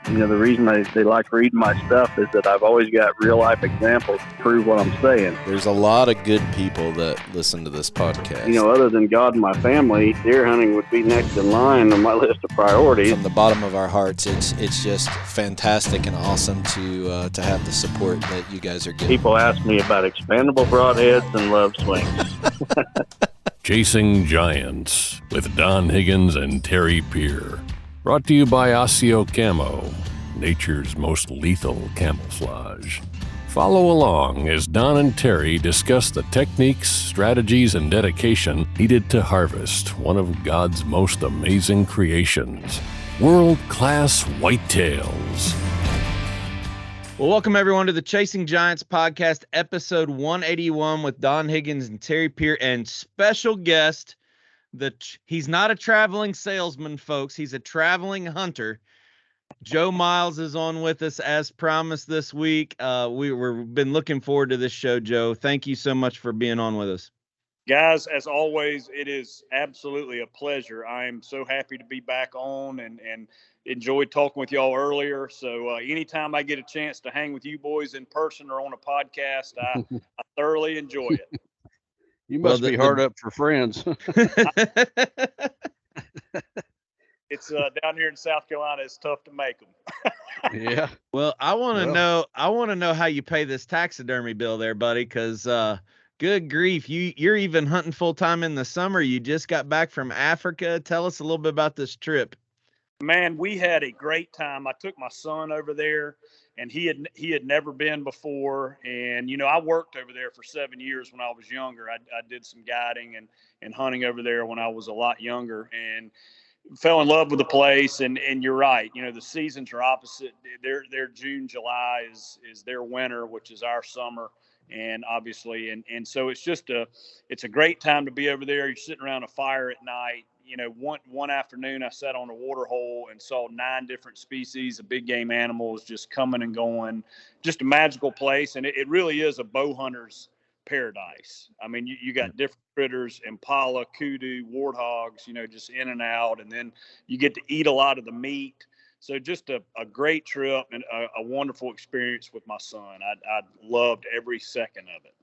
The reason they like reading my stuff is that I've always got real life examples to prove what I'm saying. There's a lot of good people that listen to this podcast. Other than God and my family, deer hunting would be next in line on my list of priorities. From the bottom of our hearts, it's just fantastic and awesome to have the support that you guys are getting. People ask me about expandable broadheads and love swings. Chasing Giants with Don Higgins and Terry Peer. Brought to you by Asio Camo, nature's most lethal camouflage. Follow along as Don and Terry discuss the techniques, strategies, and dedication needed to harvest one of God's most amazing creations, world-class whitetails. Well, welcome everyone to the Chasing Giants podcast, episode 181 with Don Higgins and Terry Peer, and special guest. He's not a traveling salesman, folks. He's a traveling hunter. Joe Miles is on with us as promised this week. We've been looking forward to this show, Joe. Thank you so much for being on with us. Guys, as always, it is absolutely a pleasure. I'm so happy to be back on and enjoyed talking with y'all earlier. So anytime I get a chance to hang with you boys in person or on a podcast, I thoroughly enjoy it. You must be hard up for friends. It's down here in South Carolina. It's tough to make them. Yeah. Well, I want to know how you pay this taxidermy bill there, buddy, because good grief, you're even hunting full time in the summer. You just got back from Africa. Tell us a little bit about this trip. Man, we had a great time. I took my son over there, and he had never been before. And, I worked over there for 7 years when I was younger. I did some guiding and hunting over there when I was a lot younger and fell in love with the place. And you're right. The seasons are opposite. Their June, July is their winter, which is our summer. And obviously, and so it's a great time to be over there. You're sitting around a fire at night. One afternoon I sat on a water hole and saw 9 different species of big game animals just coming and going. Just a magical place. And it really is a bow hunter's paradise. I mean, you got different critters, impala, kudu, warthogs, just in and out. And then you get to eat a lot of the meat. So just a great trip and a wonderful experience with my son. I loved every second of it.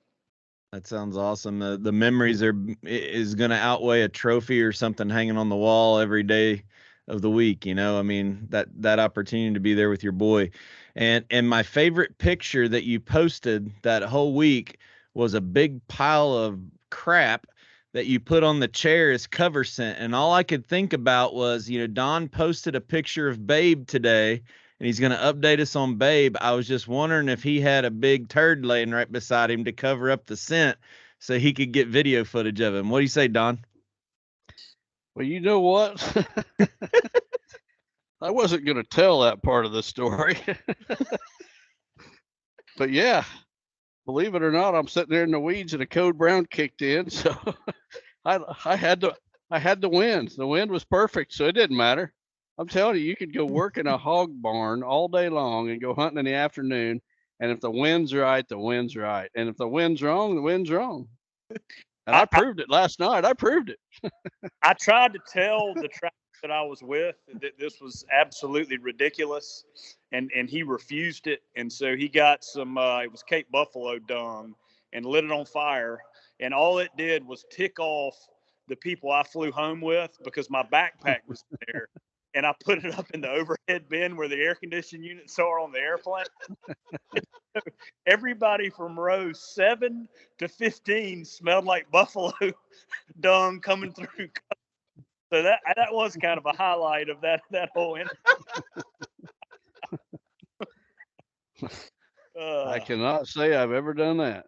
That sounds awesome. The memories is going to outweigh a trophy or something hanging on the wall every day of the week. I mean, that opportunity to be there with your boy. And my favorite picture that you posted that whole week was a big pile of crap that you put on the chair as cover scent. And all I could think about was, Don posted a picture of Babe today, and he's going to update us on Babe. I was just wondering if he had a big turd laying right beside him to cover up the scent so he could get video footage of him. What do you say, Don? Well, you know what? I wasn't going to tell that part of the story. But yeah, believe it or not, I'm sitting there in the weeds and a code brown kicked in. So I had the wind. The wind was perfect, so it didn't matter. I'm telling you could go work in a hog barn all day long and go hunting in the afternoon. And if the wind's right, the wind's right. And if the wind's wrong, the wind's wrong. And I proved it last night. I proved it. I tried to tell the tracker that I was with that this was absolutely ridiculous. And he refused it. And so he got some, it was Cape Buffalo dung and lit it on fire. And all it did was tick off the people I flew home with because my backpack was there. And I put it up in the overhead bin where the air conditioning units are on the airplane. Everybody from row 7 to 15 smelled like buffalo dung coming through. So that was kind of a highlight of that whole I cannot say I've ever done that.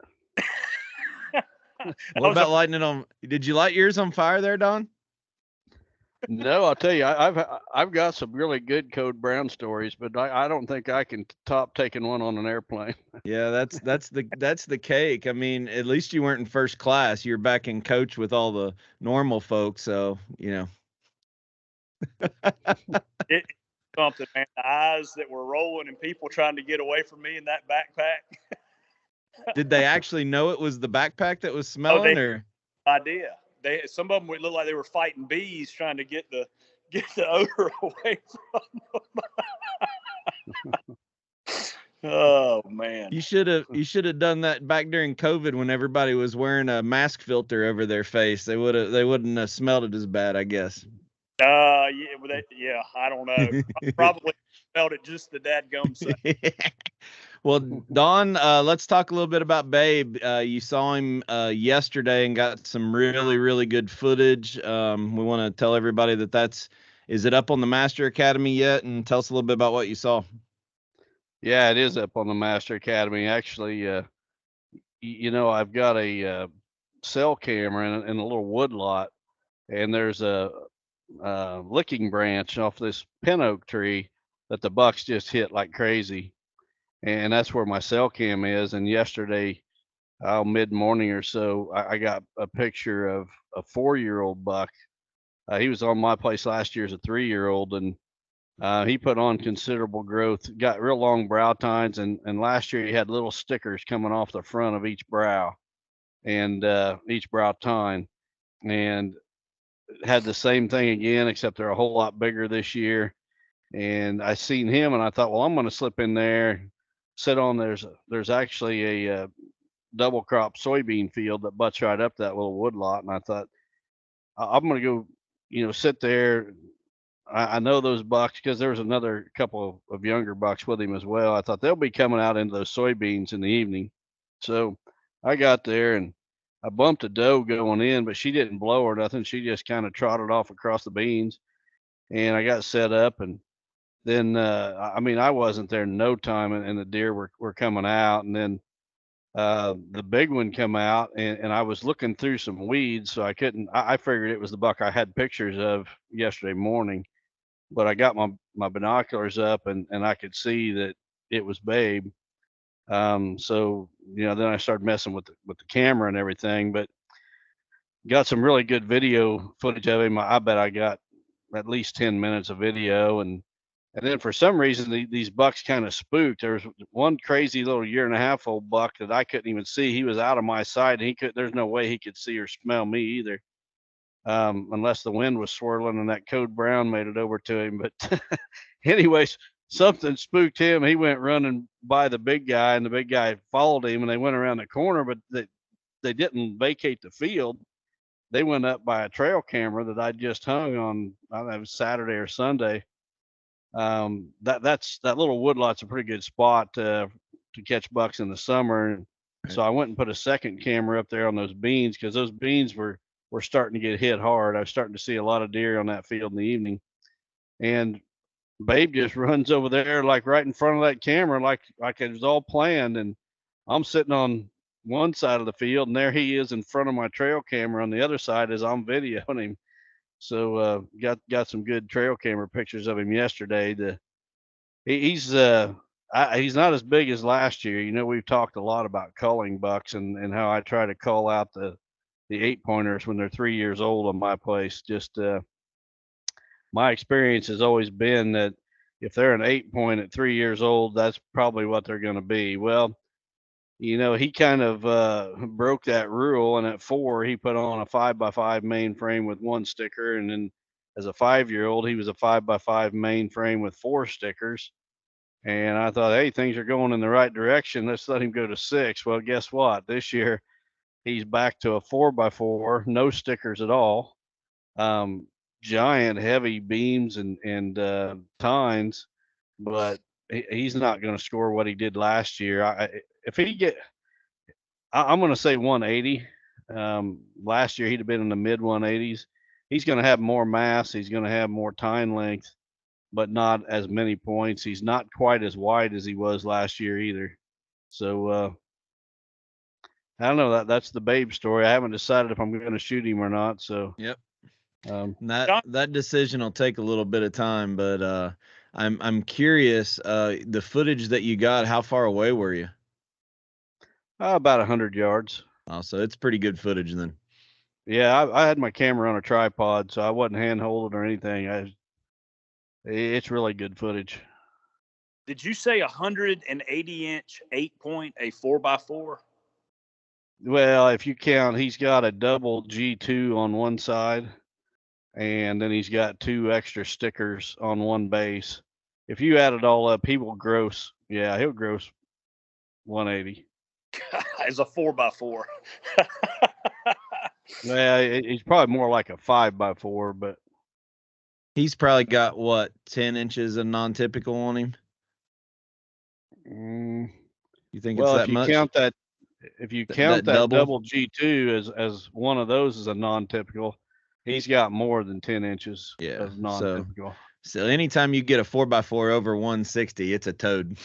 What about lighting it on? Did you light yours on fire there, Don? No, I'll tell you, I've got some really good code brown stories, but I don't think I can top taking one on an airplane. Yeah, that's the cake. I mean, at least you weren't in first class. You're back in coach with all the normal folks, so It's something, man. The eyes that were rolling and people trying to get away from me in that backpack. Did they actually know it was the backpack that was smelling, or idea? Some of them would look like they were fighting bees trying to get the odor away from them. man. You should have done that back during COVID when everybody was wearing a mask filter over their face. They wouldn't have smelled it as bad, I guess. Yeah, I don't know. I probably felt it just the dadgum same. Well, Don, let's talk a little bit about Babe. You saw him yesterday and got some really, really good footage. We want to tell everybody is it up on the Master Academy yet? And tell us a little bit about what you saw. Yeah, it is up on the Master Academy. Actually, I've got a cell camera in a little wood lot, and there's a licking branch off this pin oak tree that the bucks just hit like crazy. And that's where my cell cam is. And yesterday, mid-morning or so, I got a picture of a 4-year-old buck. He was on my place last year as a 3-year-old, and he put on considerable growth, got real long brow tines, and last year he had little stickers coming off the front of each brow and each brow tine, and had the same thing again, except they're a whole lot bigger this year. And I seen him, and I thought, well, I'm going to slip in there, sit on. There's actually a double crop soybean field that butts right up that little wood lot, and I thought I'm going to go, sit there. I know those bucks because there was another couple of younger bucks with him as well. I thought they'll be coming out into those soybeans in the evening. So I got there and I bumped a doe going in, but she didn't blow or nothing. She just kind of trotted off across the beans, and I got set up. And then, I wasn't there in no time, and the deer were coming out. And then the big one come out, and I was looking through some weeds, so I figured it was the buck I had pictures of yesterday morning. But I got my binoculars up, and I could see that it was Babe. So then I started messing with the camera and everything, but got some really good video footage of him. I bet I got at least 10 minutes of video, and then for some reason these bucks kind of spooked. There was one crazy little 1.5-year-old buck that I couldn't even see. He was out of my sight, and there's no way he could see or smell me either. Unless the wind was swirling and that code brown made it over to him. But anyways, something spooked him. He went running by the big guy, and the big guy followed him, and they went around the corner, but they didn't vacate the field. They went up by a trail camera that I just hung on, I don't know, it was Saturday or Sunday. That little woodlot's a pretty good spot to catch bucks in the summer. And so I went and put a second camera up there on those beans, because those beans were starting to get hit hard. I was starting to see a lot of deer on that field in the evening, and Babe just runs over there like right in front of that camera, like it was all planned. And I'm sitting on one side of the field, and there he is in front of my trail camera on the other side as I'm videoing him. So got some good trail camera pictures of him yesterday. He's not as big as last year. We've talked a lot about culling bucks and how I try to cull out the 8-pointers when they're 3 years old on my place. Just my experience has always been that if they're an 8-point at 3 years old, that's probably what they're going to be. Well, he kind of broke that rule, and at 4 he put on a 5x5 mainframe with 1 sticker, and then as a 5-year-old he was a 5x5 mainframe with 4 stickers. And I thought, hey, things are going in the right direction. Let's let him go to 6. Well, guess what? This year he's back to a 4x4, no stickers at all. Giant heavy beams and tines, but he's not going to score what he did last year. I'm going to say 180. Last year he'd have been in the mid 180s. He's going to have more mass. He's going to have more tine length, but not as many points. He's not quite as wide as he was last year either. So I don't know. That's the Babe story. I haven't decided if I'm going to shoot him or not. So yep. That decision will take a little bit of time, but I'm curious. The footage that you got, how far away were you? About 100 yards. Oh, so it's pretty good footage then. Yeah, I had my camera on a tripod, so I wasn't hand holding or anything. It's really good footage. Did you say 180-inch 8-point, a 4x4? Well, if you count, he's got a double G2 on one side, and then he's got 2 extra stickers on one base. If you add it all up, he'll gross 180. It's a 4x4. Yeah, he's probably more like a 5x4, but He's probably got what, 10 inches of non-typical on him. You think it's well, that much? if you count that double G2 as one of those as a non-typical, he's got more than 10 inches of non-typical. So anytime you get a 4x4 over 160, it's a toad.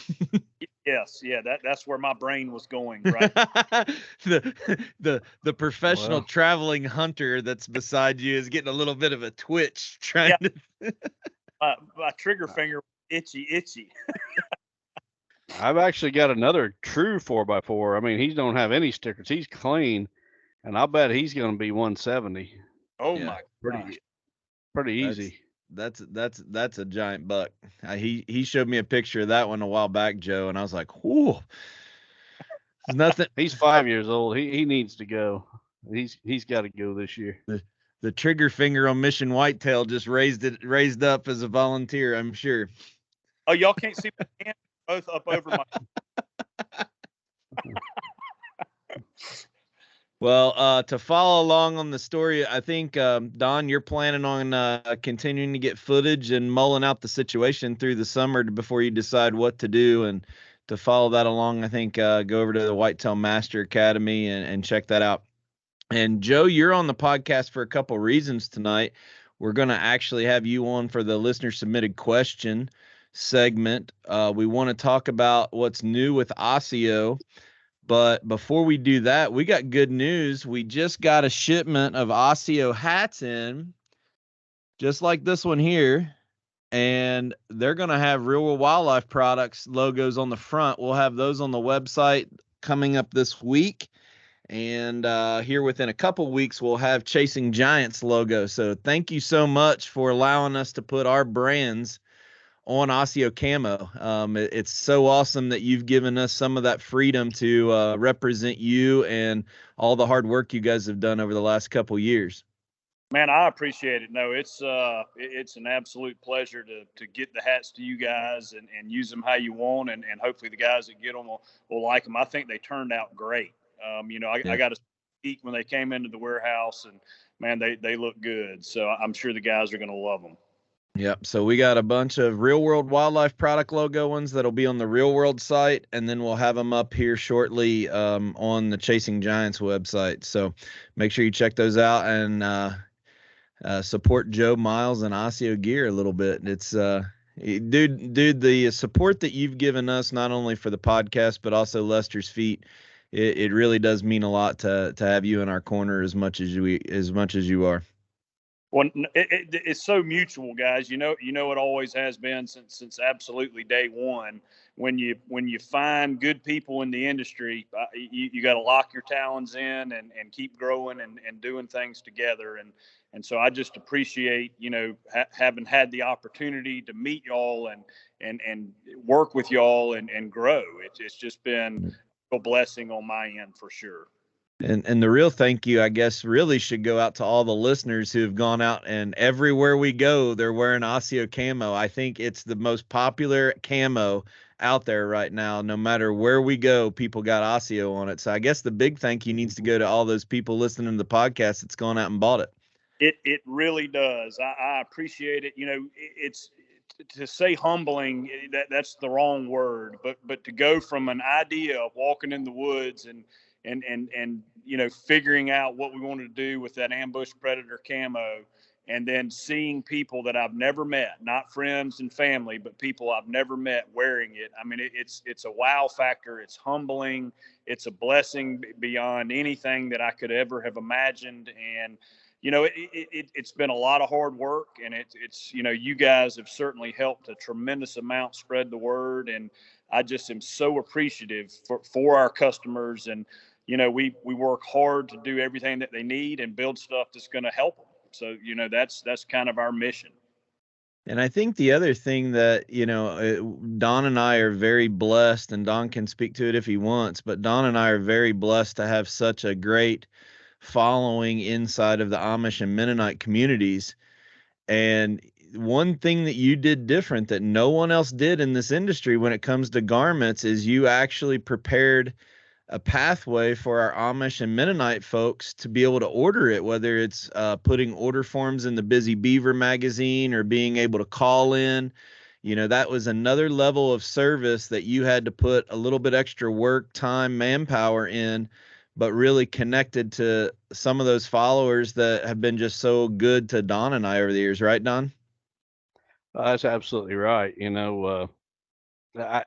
Yes, yeah, that's where my brain was going. Right. the professional traveling hunter that's beside you is getting a little bit of a twitch trying to. My trigger finger itchy. I've actually got another true 4x4. I mean, he don't have any stickers. He's clean, and I bet he's going to be 170. Oh my, pretty easy. That's a giant buck. He showed me a picture of that one a while back, Joe, and I was like, "Whoa, nothing." He's 5 years old. He needs to go. He's got to go this year. The trigger finger on Mission Whitetail just raised up as a volunteer, I'm sure. Oh, y'all can't see my hand, both up over my. Well, to follow along on the story, I think, Don, you're planning on continuing to get footage and mulling out the situation through the summer before you decide what to do. And to follow that along, I think go over to the Whitetail Master Academy and check that out. And Joe, you're on the podcast for a couple reasons tonight. We're going to actually have you on for the listener submitted question segment. We want to talk about what's new with Asio. But before we do that, we got good news. We just got a shipment of Asio hats in, just like this one here. And they're going to have Real World Wildlife Products logos on the front. We'll have those on the website coming up this week. And here within a couple weeks, we'll have Chasing Giants logo. So thank you so much for allowing us to put our brands on Asio Camo. It's so awesome that you've given us some of that freedom to represent you and all the hard work you guys have done over the last couple years. Man, I appreciate it. No, it's an absolute pleasure to get the hats to you guys and use them how you want, and hopefully the guys that get them will like them. I think they turned out great. I got to speak when they came into the warehouse, and man, they look good. So I'm sure the guys are going to love them. Yep. So we got a bunch of Real World Wildlife Product logo ones that'll be on the Real World site, and then we'll have them up here shortly on the Chasing Giants website. So make sure you check those out and support Joe Miles and Asio Gear a little bit. It's dude, the support that you've given us, not only for the podcast but also Lester's Feet, it really does mean a lot to have you in our corner as much as you are. Well, it's so mutual, guys. You know, it always has been since absolutely day one. When you find good people in the industry, you got to lock your talons in and keep growing and doing things together. And so I just appreciate, having had the opportunity to meet y'all and work with y'all and grow. It's just been a blessing on my end for sure. And the real thank you, I guess, really should go out to all the listeners who have gone out, and everywhere we go, they're wearing Asio Camo. I think it's the most popular camo out there right now. No matter where we go, people got Asio on it. So I guess the big thank you needs to go to all those people listening to the podcast that's gone out and bought it. It really does. I appreciate it. It's to say humbling, that's the wrong word, but to go from an idea of walking in the woods and figuring out what we wanted to do with that ambush predator camo, and then seeing people that I've never met, not friends and family, but people I've never met wearing it. I mean, it's a wow factor. It's humbling. It's a blessing beyond anything that I could ever have imagined. And, it's been a lot of hard work, and it's you guys have certainly helped a tremendous amount spread the word. And I just am so appreciative for our customers. And, we work hard to do everything that they need and build stuff that's going to help them. So, that's kind of our mission. And I think the other thing that, Don and I are very blessed, and Don can speak to it if he wants, but Don and I are very blessed to have such a great following inside of the Amish and Mennonite communities. And one thing that you did different that no one else did in this industry when it comes to garments is you actually prepared a pathway for our Amish and Mennonite folks to be able to order it, whether it's putting order forms in the Busy Beaver magazine or being able to call in. You know, that was another level of service that you had to put a little bit extra work, time, manpower in, but really connected to some of those followers that have been just so good to Don and I over the years, right, Don? That's absolutely right. I,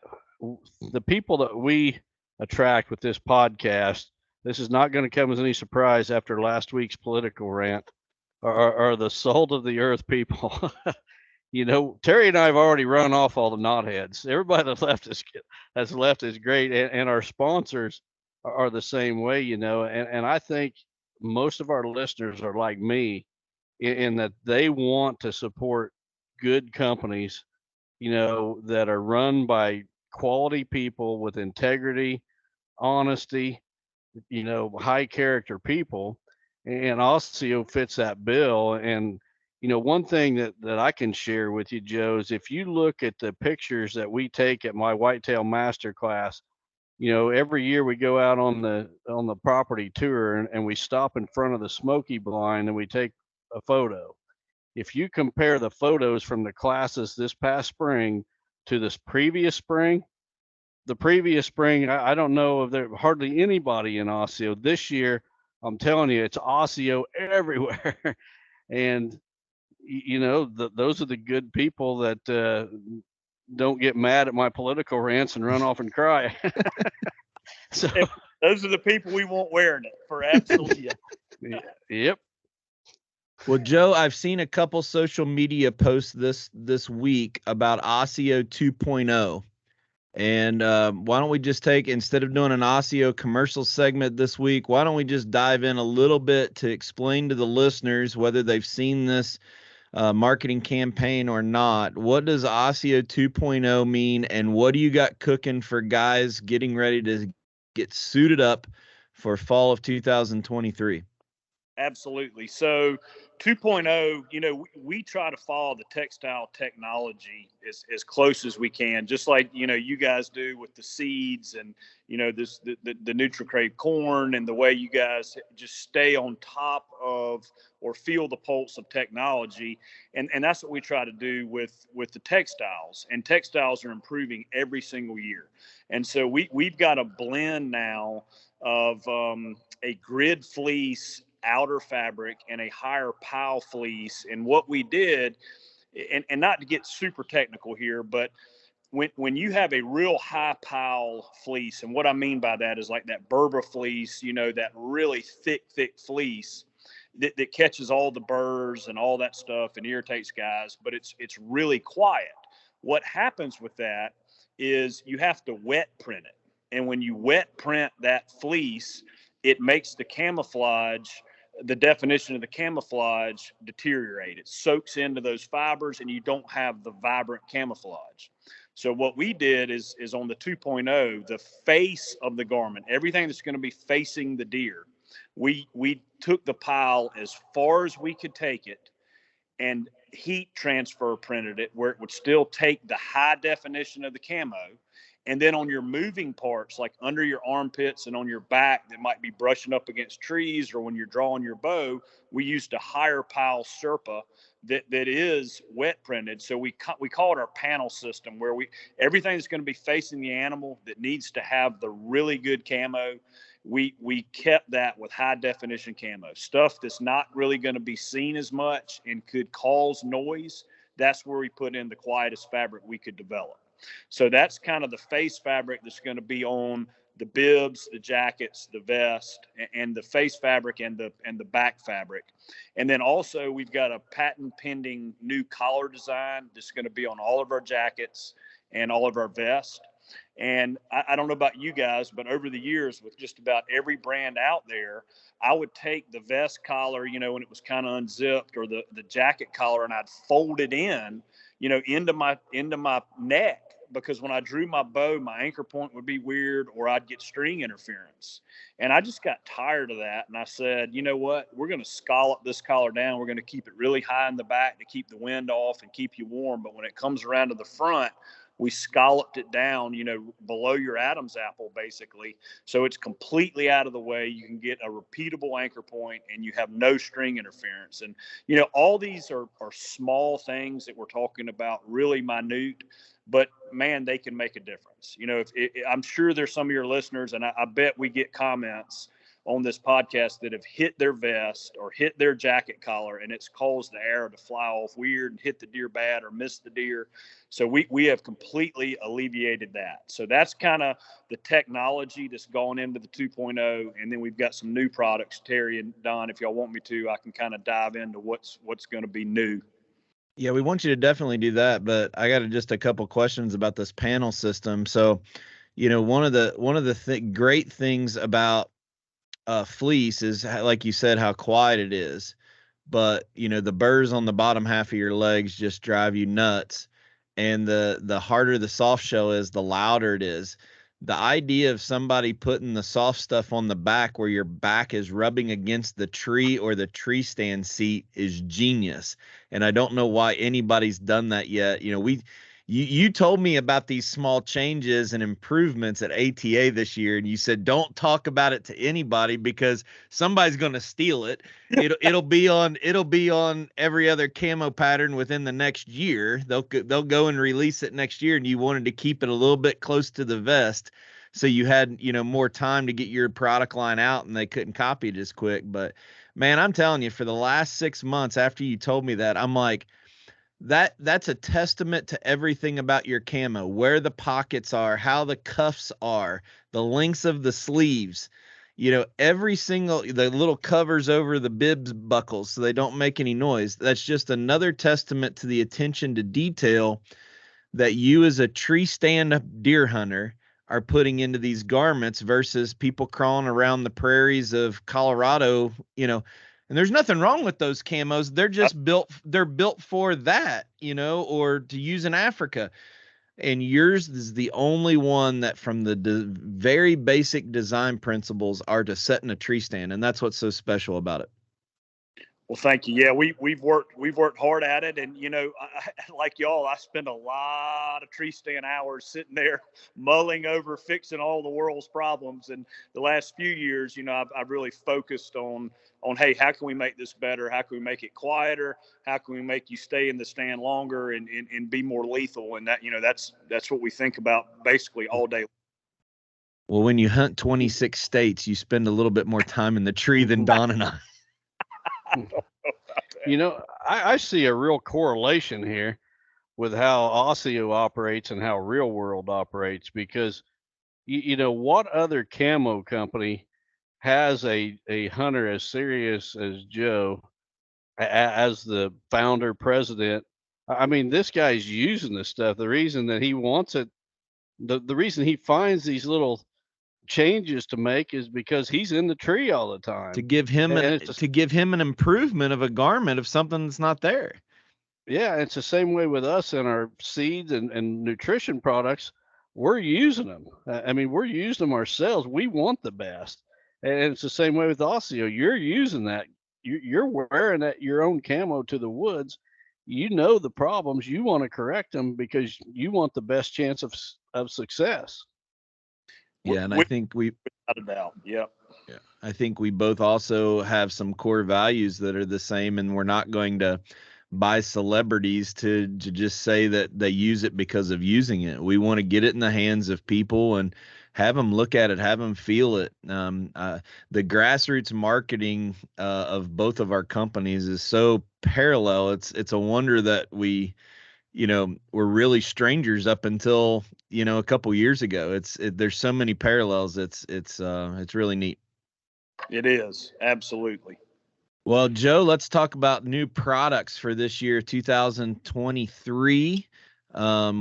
the people that we attract with this podcast, this is not going to come as any surprise after last week's political rant, are the salt of the earth people. Terry and I have already run off all the knotheads. Everybody that has left is great, and our sponsors are the same way. And I think most of our listeners are like me in that they want to support good companies, that are run by quality people with integrity, honesty, high character people. And Osseo fits that bill. And, one thing that I can share with you, Joe, is if you look at the pictures that we take at my whitetail master class, every year we go out on the property tour and we stop in front of the smoky blind and we take a photo. If you compare the photos from the classes this past spring to this previous spring, the previous spring, I don't know if there hardly anybody in Asio. This year, I'm telling you, it's Asio everywhere. And, those are the good people that don't get mad at my political rants and run off and cry. So those are the people we want wearing it for absolutely. Yep. Well, Joe, I've seen a couple social media posts this week about Asio 2.0. And why don't we just instead of doing an Asio commercial segment this week, why don't we just dive in a little bit to explain to the listeners, whether they've seen this marketing campaign or not, what does Asio 2.0 mean, and what do you got cooking for guys getting ready to get suited up for fall of 2023? Absolutely. So 2.0, we try to follow the textile technology as close as we can, just like, you guys do with the seeds and, the NutriCrave corn, and the way you guys just stay on top of or feel the pulse of technology. And that's what we try to do with the textiles, and textiles are improving every single year. And so we've got a blend now of a grid fleece outer fabric and a higher pile fleece. And what we did, and not to get super technical here, but when you have a real high pile fleece, and what I mean by that is like that Berber fleece, that really thick fleece that catches all the burrs and all that stuff and irritates guys, but it's really quiet. What happens with that is you have to wet print it. And when you wet print that fleece, it makes the definition of the camouflage deteriorate. It soaks into those fibers and you don't have the vibrant camouflage. So what we did is on the 2.0, the face of the garment, everything that's going to be facing the deer, we took the pile as far as we could take it and heat transfer printed it where it would still take the high definition of the camo. And then on your moving parts, like under your armpits and on your back that might be brushing up against trees, or when you're drawing your bow, we used a higher pile Serpa that is wet printed. So we call it our panel system, where everything that's going to be facing the animal that needs to have the really good camo, we kept that with high definition camo. Stuff that's not really going to be seen as much and could cause noise, that's where we put in the quietest fabric we could develop. So that's kind of the face fabric that's going to be on the bibs, the jackets, the vest, and the face fabric and the back fabric. And then also we've got a patent pending new collar design that's going to be on all of our jackets and all of our vests. And I don't know about you guys, but over the years with just about every brand out there, I would take the vest collar, when it was kind of unzipped, or the jacket collar, and I'd fold it in, into my neck, because when I drew my bow, my anchor point would be weird or I'd get string interference. And I just got tired of that. And I said, you know what? We're going to scallop this collar down. We're going to keep it really high in the back to keep the wind off and keep you warm. But when it comes around to the front, we scalloped it down, below your Adam's apple, basically. So it's completely out of the way. You can get a repeatable anchor point and you have no string interference. And, all these are small things that we're talking about, really minute, but man, they can make a difference. I'm sure there's some of your listeners, and I bet we get comments on this podcast that have hit their vest or hit their jacket collar, and it's caused the arrow to fly off weird and hit the deer bad or miss the deer. So we have completely alleviated that. So that's kind of the technology that's gone into the 2.0. And then we've got some new products. Terry and Don, if y'all want me to, I can kind of dive into what's going to be new. Yeah, we want you to definitely do that, but I got just a couple questions about this panel system. So, one of the great things about fleece is, like you said, how quiet it is. But the burrs on the bottom half of your legs just drive you nuts, and the harder the soft shell is, the louder it is. The idea of somebody putting the soft stuff on the back where your back is rubbing against the tree or the tree stand seat is genius. And I don't know why anybody's done that yet. You told me about these small changes and improvements at ATA this year, and you said don't talk about it to anybody because somebody's going to steal it. It'll be on every other camo pattern within the next year. They'll go and release it next year, and you wanted to keep it a little bit close to the vest, so you had more time to get your product line out, and they couldn't copy it as quick. But man, I'm telling you, for the last 6 months after you told me that, I'm like, that's a testament to everything about your camo, where the pockets are, how the cuffs are, the lengths of the sleeves, every single, the little covers over the bibs buckles so they don't make any noise. That's just another testament to the attention to detail that you as a tree stand deer hunter are putting into these garments versus people crawling around the prairies of Colorado, and there's nothing wrong with those camos. They're just built for that, or to use in Africa. And yours is the only one that, from the very basic design principles, are to set in a tree stand. And that's what's so special about it. Well, thank you. Yeah, we've worked hard at it, and like y'all, I spend a lot of tree stand hours sitting there mulling over fixing all the world's problems. And the last few years, I've really focused on hey, how can we make this better? How can we make it quieter? How can we make you stay in the stand longer and be more lethal? And that that's what we think about basically all day. Well, when you hunt 26 states, you spend a little bit more time in the tree than Don and I. I see a real correlation here with how Asio operates and how Real World operates, because what other camo company has a hunter as serious as Joe as the founder president? I mean, this guy's using this stuff. The reason that he wants it, the reason he finds these little changes to make is because he's in the tree all the time to give him an improvement of a garment of something that's not there. Yeah, it's the same way with us and our seeds and nutrition products. We're using them. I mean, we're using them ourselves. We want the best. And it's the same way with Asio. You're using that. You're wearing that your own camo to the woods. The problems. You want to correct them because you want the best chance of success. Yeah, and I think without a doubt. Yep. Yeah, I think we both also have some core values that are the same, and we're not going to buy celebrities to just say that they use it because of using it. We want to get it in the hands of people and have them look at it, have them feel it. The grassroots marketing of both of our companies is so parallel. It's a wonder that we're really strangers up until a couple years ago. There's so many parallels. It's really neat. It is, absolutely. Well, Joe, let's talk about new products for this year, 2023.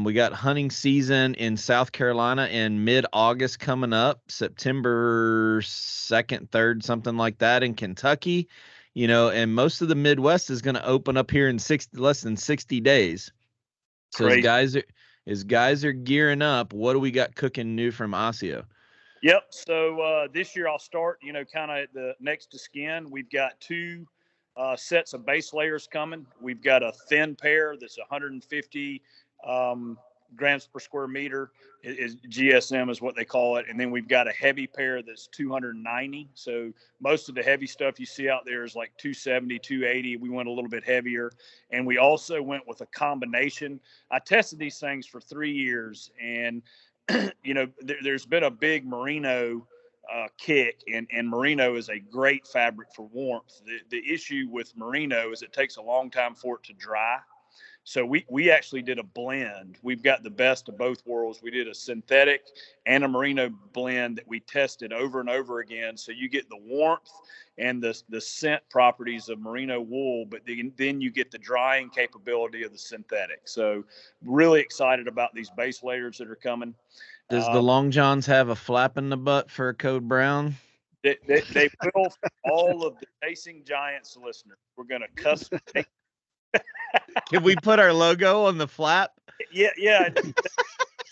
We got hunting season in South Carolina in mid-August coming up, September 2nd, 3rd, something like that in Kentucky. And most of the Midwest is going to open up here in less than 60 days. So is guys are gearing up. What do we got cooking new from Asio? Yep. So this year I'll start, kind of the next to skin. We've got two sets of base layers coming. We've got a thin pair that's 150 grams per square meter is GSM is what they call it. And then we've got a heavy pair that's 290. So most of the heavy stuff you see out there is like 270, 280. We went a little bit heavier. And we also went with a combination. I tested these things for 3 years, and there's been a big merino kick, and merino is a great fabric for warmth. The issue with merino is it takes a long time for it to dry. So we actually did a blend. We've got the best of both worlds. We did a synthetic and a merino blend that we tested over and over again. So you get the warmth and the scent properties of merino wool, but then you get the drying capability of the synthetic. So really excited about these base layers that are coming. Does the Long Johns have a flap in the butt for a code brown? They will for all of the Chasing Giants listeners. We're going to custom make. Can we put our logo on the flap? Yeah.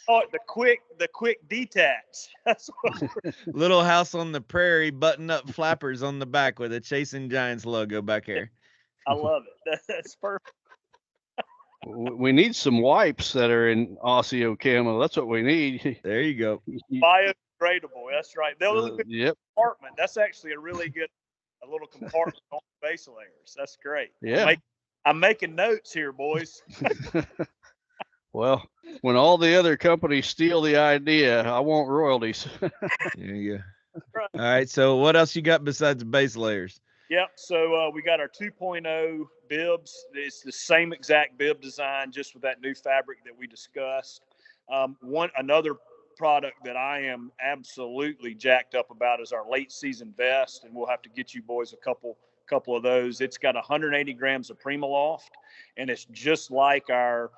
Oh, the quick detach. That's what Little House on the Prairie button-up flappers on the back with a Chasing Giants logo back here. I love it. That's perfect. We need some wipes that are in Asio camo. That's what we need. There you go. Biodegradable. That's right. They'll Yep. Compartment. That's actually a really good little compartment on the base layers. That's great. Yeah. I'm making notes here, boys. Well, when all the other companies steal the idea, I want royalties. There you go. All right. So what else you got besides base layers? Yep. So we got our 2.0 bibs. It's the same exact bib design, just with that new fabric that we discussed. Another product that I am absolutely jacked up about is our late season vest, and we'll have to get you boys a couple of those. It's got 180 grams of Primaloft, and it's just like our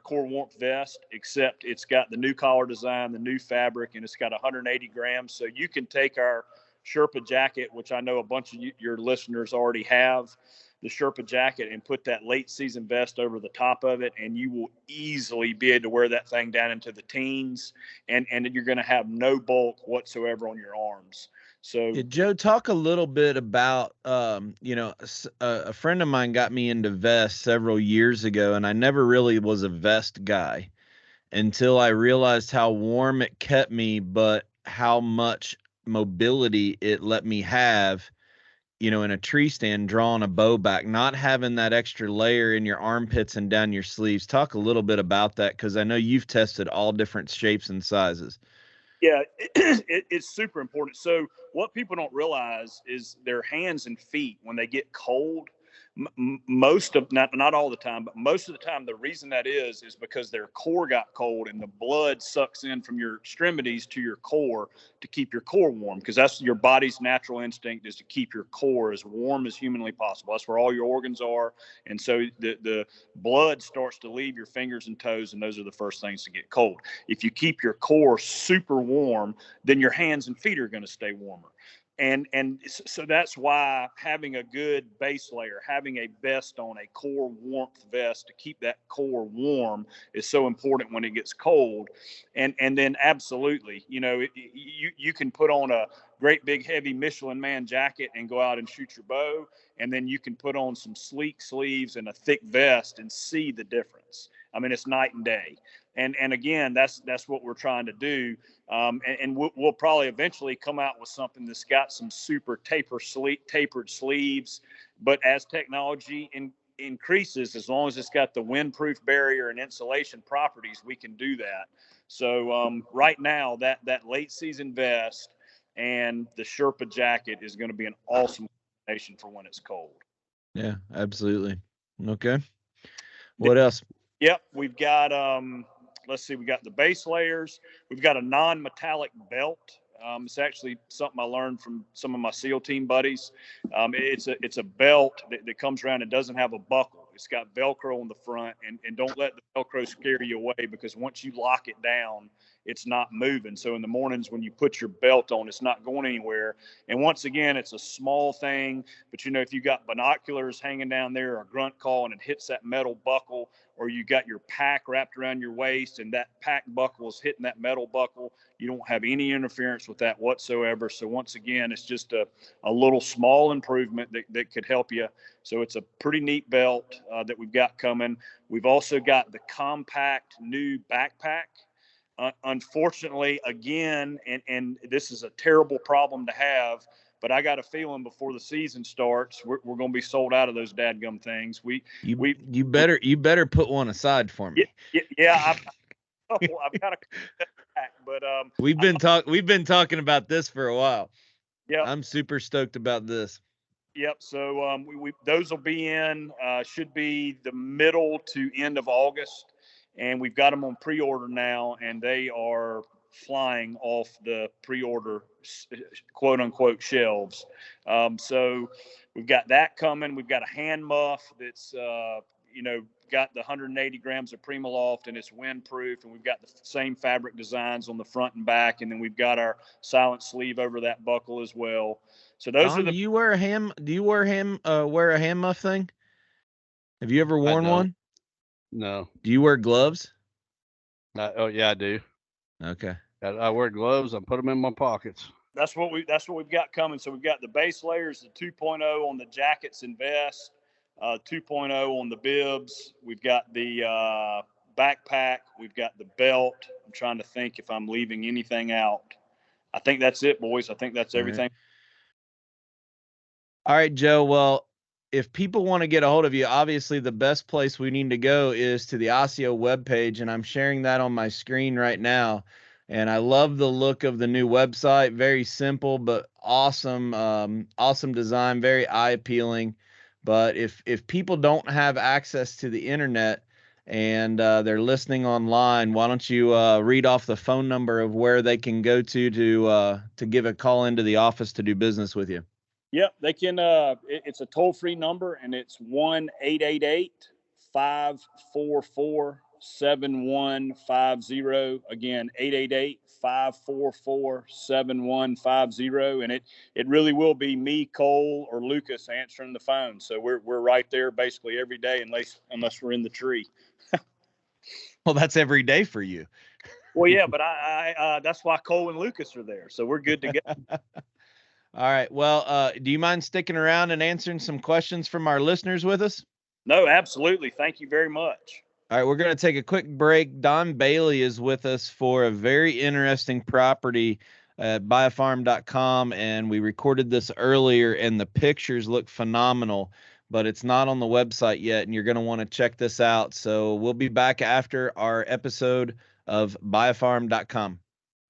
core warmth vest, except it's got the new collar design, the new fabric, and it's got 180 grams. So you can take our Sherpa jacket, which I know a bunch of your listeners already have, the Sherpa jacket, and put that late season vest over the top of it, and you will easily be able to wear that thing down into the teens, and you're going to have no bulk whatsoever on your arms. So Joe, talk a little bit about, a friend of mine got me into vests several years ago, and I never really was a vest guy until I realized how warm it kept me, but how much mobility it let me have, in a tree stand, drawing a bow back, not having that extra layer in your armpits and down your sleeves. Talk a little bit about that, because I know you've tested all different shapes and sizes. Yeah, it's super important. So what people don't realize is their hands and feet, when they get cold, most of, not all the time, but most of the time, the reason that is because their core got cold, and the blood sucks in from your extremities to your core to keep your core warm, because that's your body's natural instinct, is to keep your core as warm as humanly possible. That's where all your organs are. And so the blood starts to leave your fingers and toes, and those are the first things to get cold. If you keep your core super warm, then your hands and feet are going to stay warmer. And so that's why having a good base layer, having a vest on, a core warmth vest to keep that core warm, is so important when it gets cold. And then absolutely, you can put on a great big heavy Michelin Man jacket and go out and shoot your bow, and then you can put on some sleek sleeves and a thick vest and see the difference. I mean, it's night and day. And again, that's what we're trying to do. And we'll probably eventually come out with something that's got some super tapered sleeves. But as technology increases, as long as it's got the windproof barrier and insulation properties, we can do that. So right now, that late season vest and the Sherpa jacket is going to be an awesome combination for when it's cold. Yeah, absolutely. Okay. What else? Yep, we've got let's see, we got the base layers. We've got a non-metallic belt. It's actually something I learned from some of my SEAL team buddies. It's a belt that comes around and doesn't have a buckle. It's got Velcro on the front, and don't let the Velcro scare you away, because once you lock it down, it's not moving. So in the mornings when you put your belt on, it's not going anywhere. And once again, it's a small thing, but if you got binoculars hanging down there or a grunt call and it hits that metal buckle, or you got your pack wrapped around your waist and that pack buckle is hitting that metal buckle, you don't have any interference with that whatsoever. So once again, it's just a little small improvement that could help you. So it's a pretty neat belt that we've got coming. We've also got the compact new backpack. Unfortunately, again, and this is a terrible problem to have, but I got a feeling before the season starts, we're going to be sold out of those dadgum things. You better put one aside for me. Yeah, I've got a back, but we've been talking about this for a while. Yeah, I'm super stoked about this. Yep. So we those will be in should be the middle to end of August, and we've got them on pre-order now, and they are flying off the pre-order quote unquote shelves. So we've got that coming. We've got a hand muff that's got the 180 grams of Primaloft, and it's windproof, and we've got the same fabric designs on the front and back, and then we've got our silent sleeve over that buckle as well. So those Don, are the. Do you wear a hand muff thing? Have you ever worn one? No. Do you wear gloves? Oh yeah, I do. Okay. I wear gloves. I put them in my pockets. That's what we've got coming. So we've got the base layers, the 2.0 on the jackets and vests, 2.0 on the bibs. We've got the backpack. We've got the belt. I'm trying to think if I'm leaving anything out. I think that's it, boys. I think that's everything. All right, Joe. Well, if people want to get a hold of you, obviously the best place we need to go is to the Asio webpage, and I'm sharing that on my screen right now. And I love the look of the new website. Very simple, but awesome, awesome design, very eye appealing. But if people don't have access to the internet and they're listening online, why don't you read off the phone number of where they can go to give a call into the office to do business with you? Yep, they can. It's a toll-free number, and it's 1-888-544-7150. Again, 888-544-7150, and it really will be me, Cole, or Lucas answering the phone. So we're right there basically every day, unless we're in the tree. Well, that's every day for you. Well, yeah, but I that's why Cole and Lucas are there, so we're good to go. All right. Well, do you mind sticking around and answering some questions from our listeners with us? No, absolutely. Thank you very much. All right. We're going to take a quick break. Don Bailey is with us for a very interesting property at buyafarm.com, and we recorded this earlier, and the pictures look phenomenal, but it's not on the website yet, and you're going to want to check this out. So we'll be back after our episode of buyafarm.com.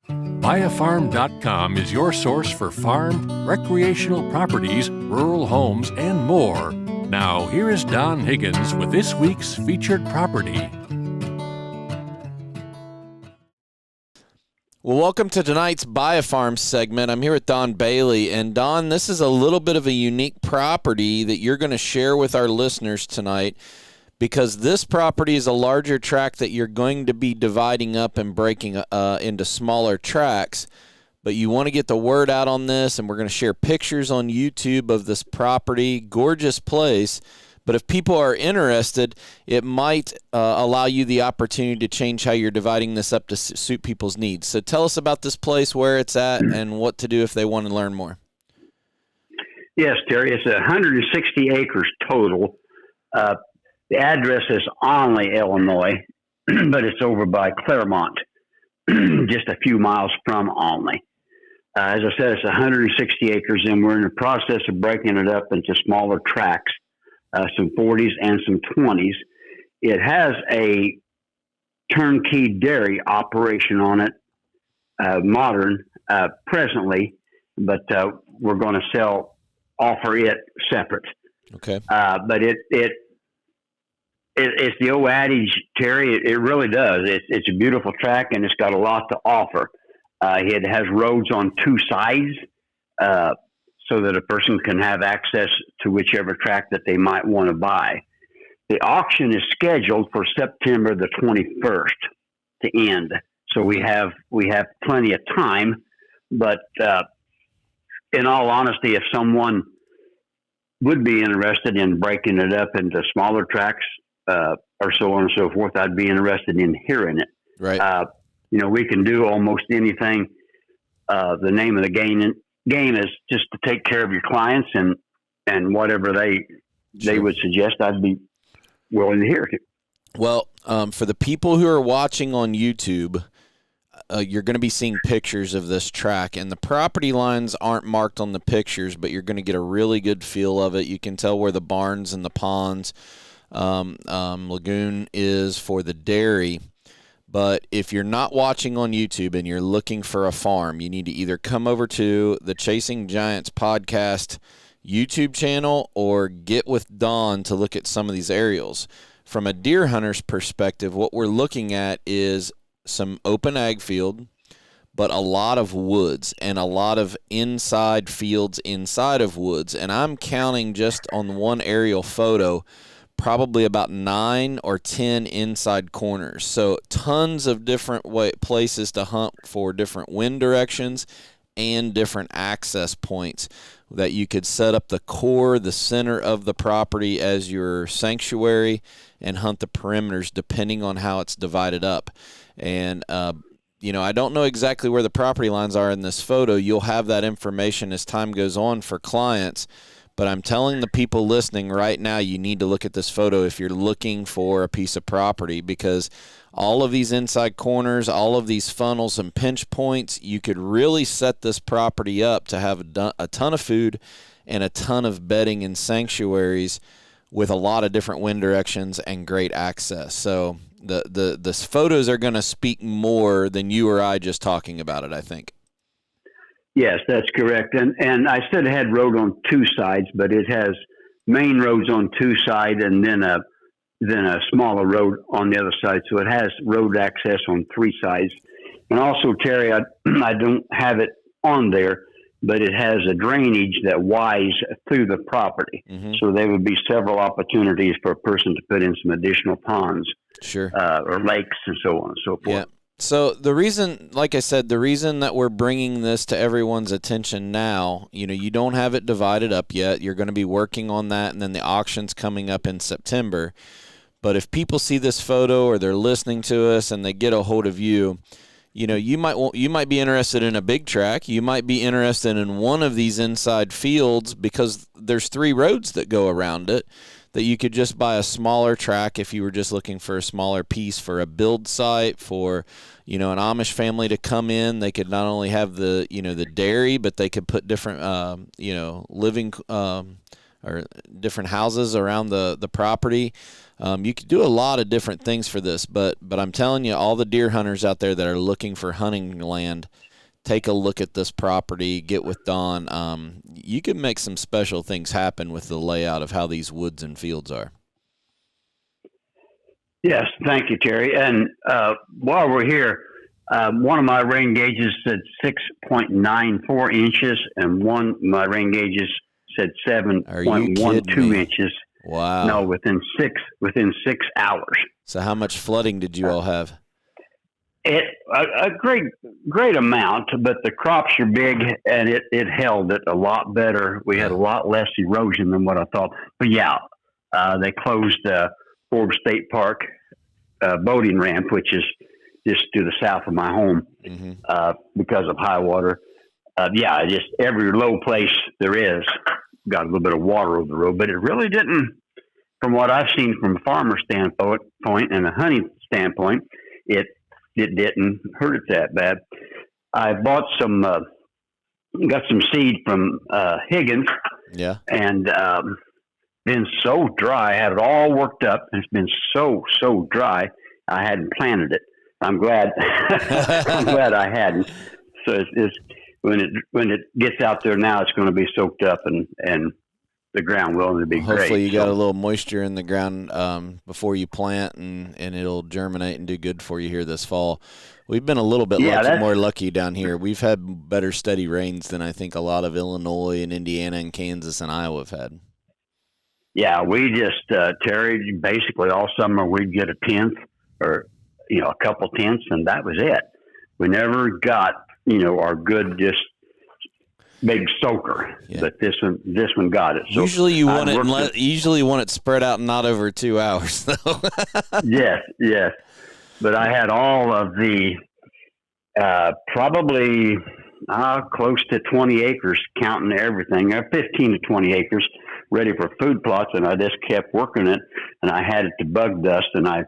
Buyafarm.com is your source for farm, recreational properties, rural homes, and more. Now, here is Don Higgins with this week's featured property. Well, welcome to tonight's Buy a Farm segment. I'm here with Don Bailey. And Don, this is a little bit of a unique property that you're going to share with our listeners tonight, because this property is a larger tract that you're going to be dividing up and breaking into smaller tracts. But you want to get the word out on this, and we're going to share pictures on YouTube of this property. Gorgeous place. But if people are interested, it might allow you the opportunity to change how you're dividing this up to suit people's needs. So tell us about this place, where it's at, and what to do if they want to learn more. Yes, Terry. It's 160 acres total. The address is Onley, Illinois, but it's over by Claremont, just a few miles from Onley. As I said, it's 160 acres, and we're in the process of breaking it up into smaller tracts, some 40s and some 20s. It has a turnkey dairy operation on it, modern, presently, but we're going to offer it separate. Okay. But it's the old adage, Terry. It really does. It's a beautiful track, and it's got a lot to offer. It has roads on two sides, so that a person can have access to whichever track that they might want to buy. The auction is scheduled for September the 21st to end, so we have plenty of time. But in all honesty, if someone would be interested in breaking it up into smaller tracks, or so on and so forth, I'd be interested in hearing it. Right. We can do almost anything. The name of the game is just to take care of your clients and whatever they would suggest, I'd be willing to hear it. Well, for the people who are watching on YouTube, you're going to be seeing pictures of this track, and the property lines aren't marked on the pictures, but you're going to get a really good feel of it. You can tell where the barns and the ponds lagoon is for the dairy. But if you're not watching on YouTube and you're looking for a farm, you need to either come over to the Chasing Giants podcast YouTube channel or get with Don to look at some of these aerials. From a deer hunter's perspective, what we're looking at is some open ag field, but a lot of woods and a lot of inside fields inside of woods. And I'm counting just on one aerial photo, probably about 9 or 10 inside corners. So tons of different places to hunt for different wind directions and different access points that you could set up the core, the center of the property as your sanctuary and hunt the perimeters depending on how it's divided up. And, I don't know exactly where the property lines are in this photo. You'll have that information as time goes on for clients. But I'm telling the people listening right now, you need to look at this photo if you're looking for a piece of property, because all of these inside corners, all of these funnels and pinch points, you could really set this property up to have a ton of food and a ton of bedding and sanctuaries with a lot of different wind directions and great access. So the photos are going to speak more than you or I just talking about it, I think. Yes, that's correct. And I said it had road on two sides, but it has main roads on two sides and then a smaller road on the other side. So it has road access on three sides. And also, Terry, I don't have it on there, but it has a drainage that winds through the property. Mm-hmm. So there would be several opportunities for a person to put in some additional ponds, sure, or lakes and so on and so forth. Yeah. So the reason, like I said, the reason that we're bringing this to everyone's attention now, you don't have it divided up yet. You're going to be working on that, and then the auction's coming up in September. But if people see this photo or they're listening to us and they get a hold of you, you might be interested in a big track. You might be interested in one of these inside fields because there's 3 roads that go around it. That you could just buy a smaller track if you were just looking for a smaller piece for a build site for, an Amish family to come in. They could not only have the dairy, but they could put different, living or different houses around the property. You could do a lot of different things for this, but I'm telling you, all the deer hunters out there that are looking for hunting land, take a look at this property, get with Don. You can make some special things happen with the layout of how these woods and fields are. Yes, thank you, Terry. And while we're here, one of my rain gauges said 6.94 inches, and one of my rain gauges said 7.12 inches. Wow! No, within 6 hours. So, how much flooding did you all have? A great amount, but the crops are big, and it held it a lot better. We had a lot less erosion than what I thought. But yeah, they closed Forbes State Park boating ramp, which is just to the south of my home, mm-hmm. Because of high water. Just every low place there is got a little bit of water over the road, but it really didn't, from what I've seen from a farmer standpoint and a hunting standpoint, it didn't hurt it that bad. I bought got some seed from Higgins. Yeah. And been so dry. I had it all worked up, and it's been so dry. I hadn't planted it. I'm glad. I'm glad I hadn't. So it's when it gets out there now, it's going to be soaked up, and the ground will be great. Hopefully you got a little moisture in the ground before you plant, and it'll germinate and do good for you here this fall. We've been a little bit more lucky down here. We've had better steady rains than I think a lot of Illinois and Indiana and Kansas and Iowa have had. Yeah, we just, Terry, basically all summer we'd get a tenth or, a couple tenths, and that was it. We never got, our good just big soaker, Yeah. but this one got it. So usually you want I it worked usually want it spread out not over 2 hours though. Yes, yes. But I had all of the probably close to 20 acres, counting everything, 15 to 20 acres, ready for food plots, and I just kept working it, and I had it to bug dust, and I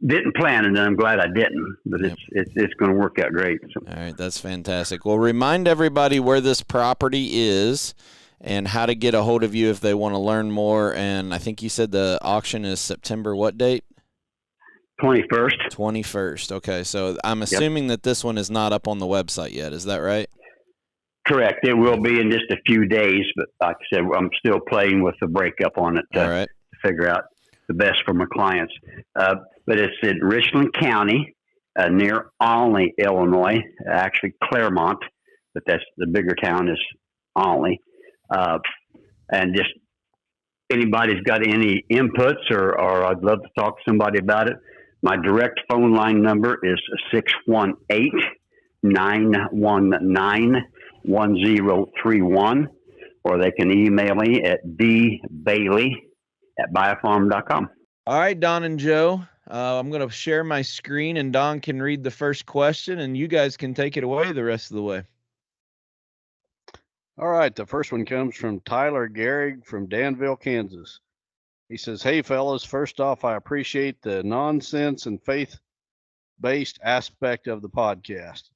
didn't plan it, and I'm glad I didn't. But Yep. it's going to work out great. So. All right, that's fantastic. Well, remind everybody where this property is and how to get a hold of you if they want to learn more. And I think you said the auction is September what date? 21st. 21st. Okay, so I'm assuming that this one is not up on the website yet. Is that right? Correct. It will be in just a few days, but like I said, I'm still playing with the breakup on it All right. to figure out the best for my clients. But it's in Richland County, near Olney, Illinois, actually Claremont, but that's the bigger town is Olney. And just anybody's got any inputs or I'd love to talk to somebody about it. My direct phone line number is 618-919-1031, or they can email me at dbailey@biofarm.com. All right, Don and Joe, I'm going to share my screen, and Don can read the first question, and you guys can take it away the rest of the way. All right, the first one comes from Tyler Gehrig from Danville, Kansas. He says, "Hey, fellas, first off, I appreciate the nonsense and faith-based aspect of the podcast.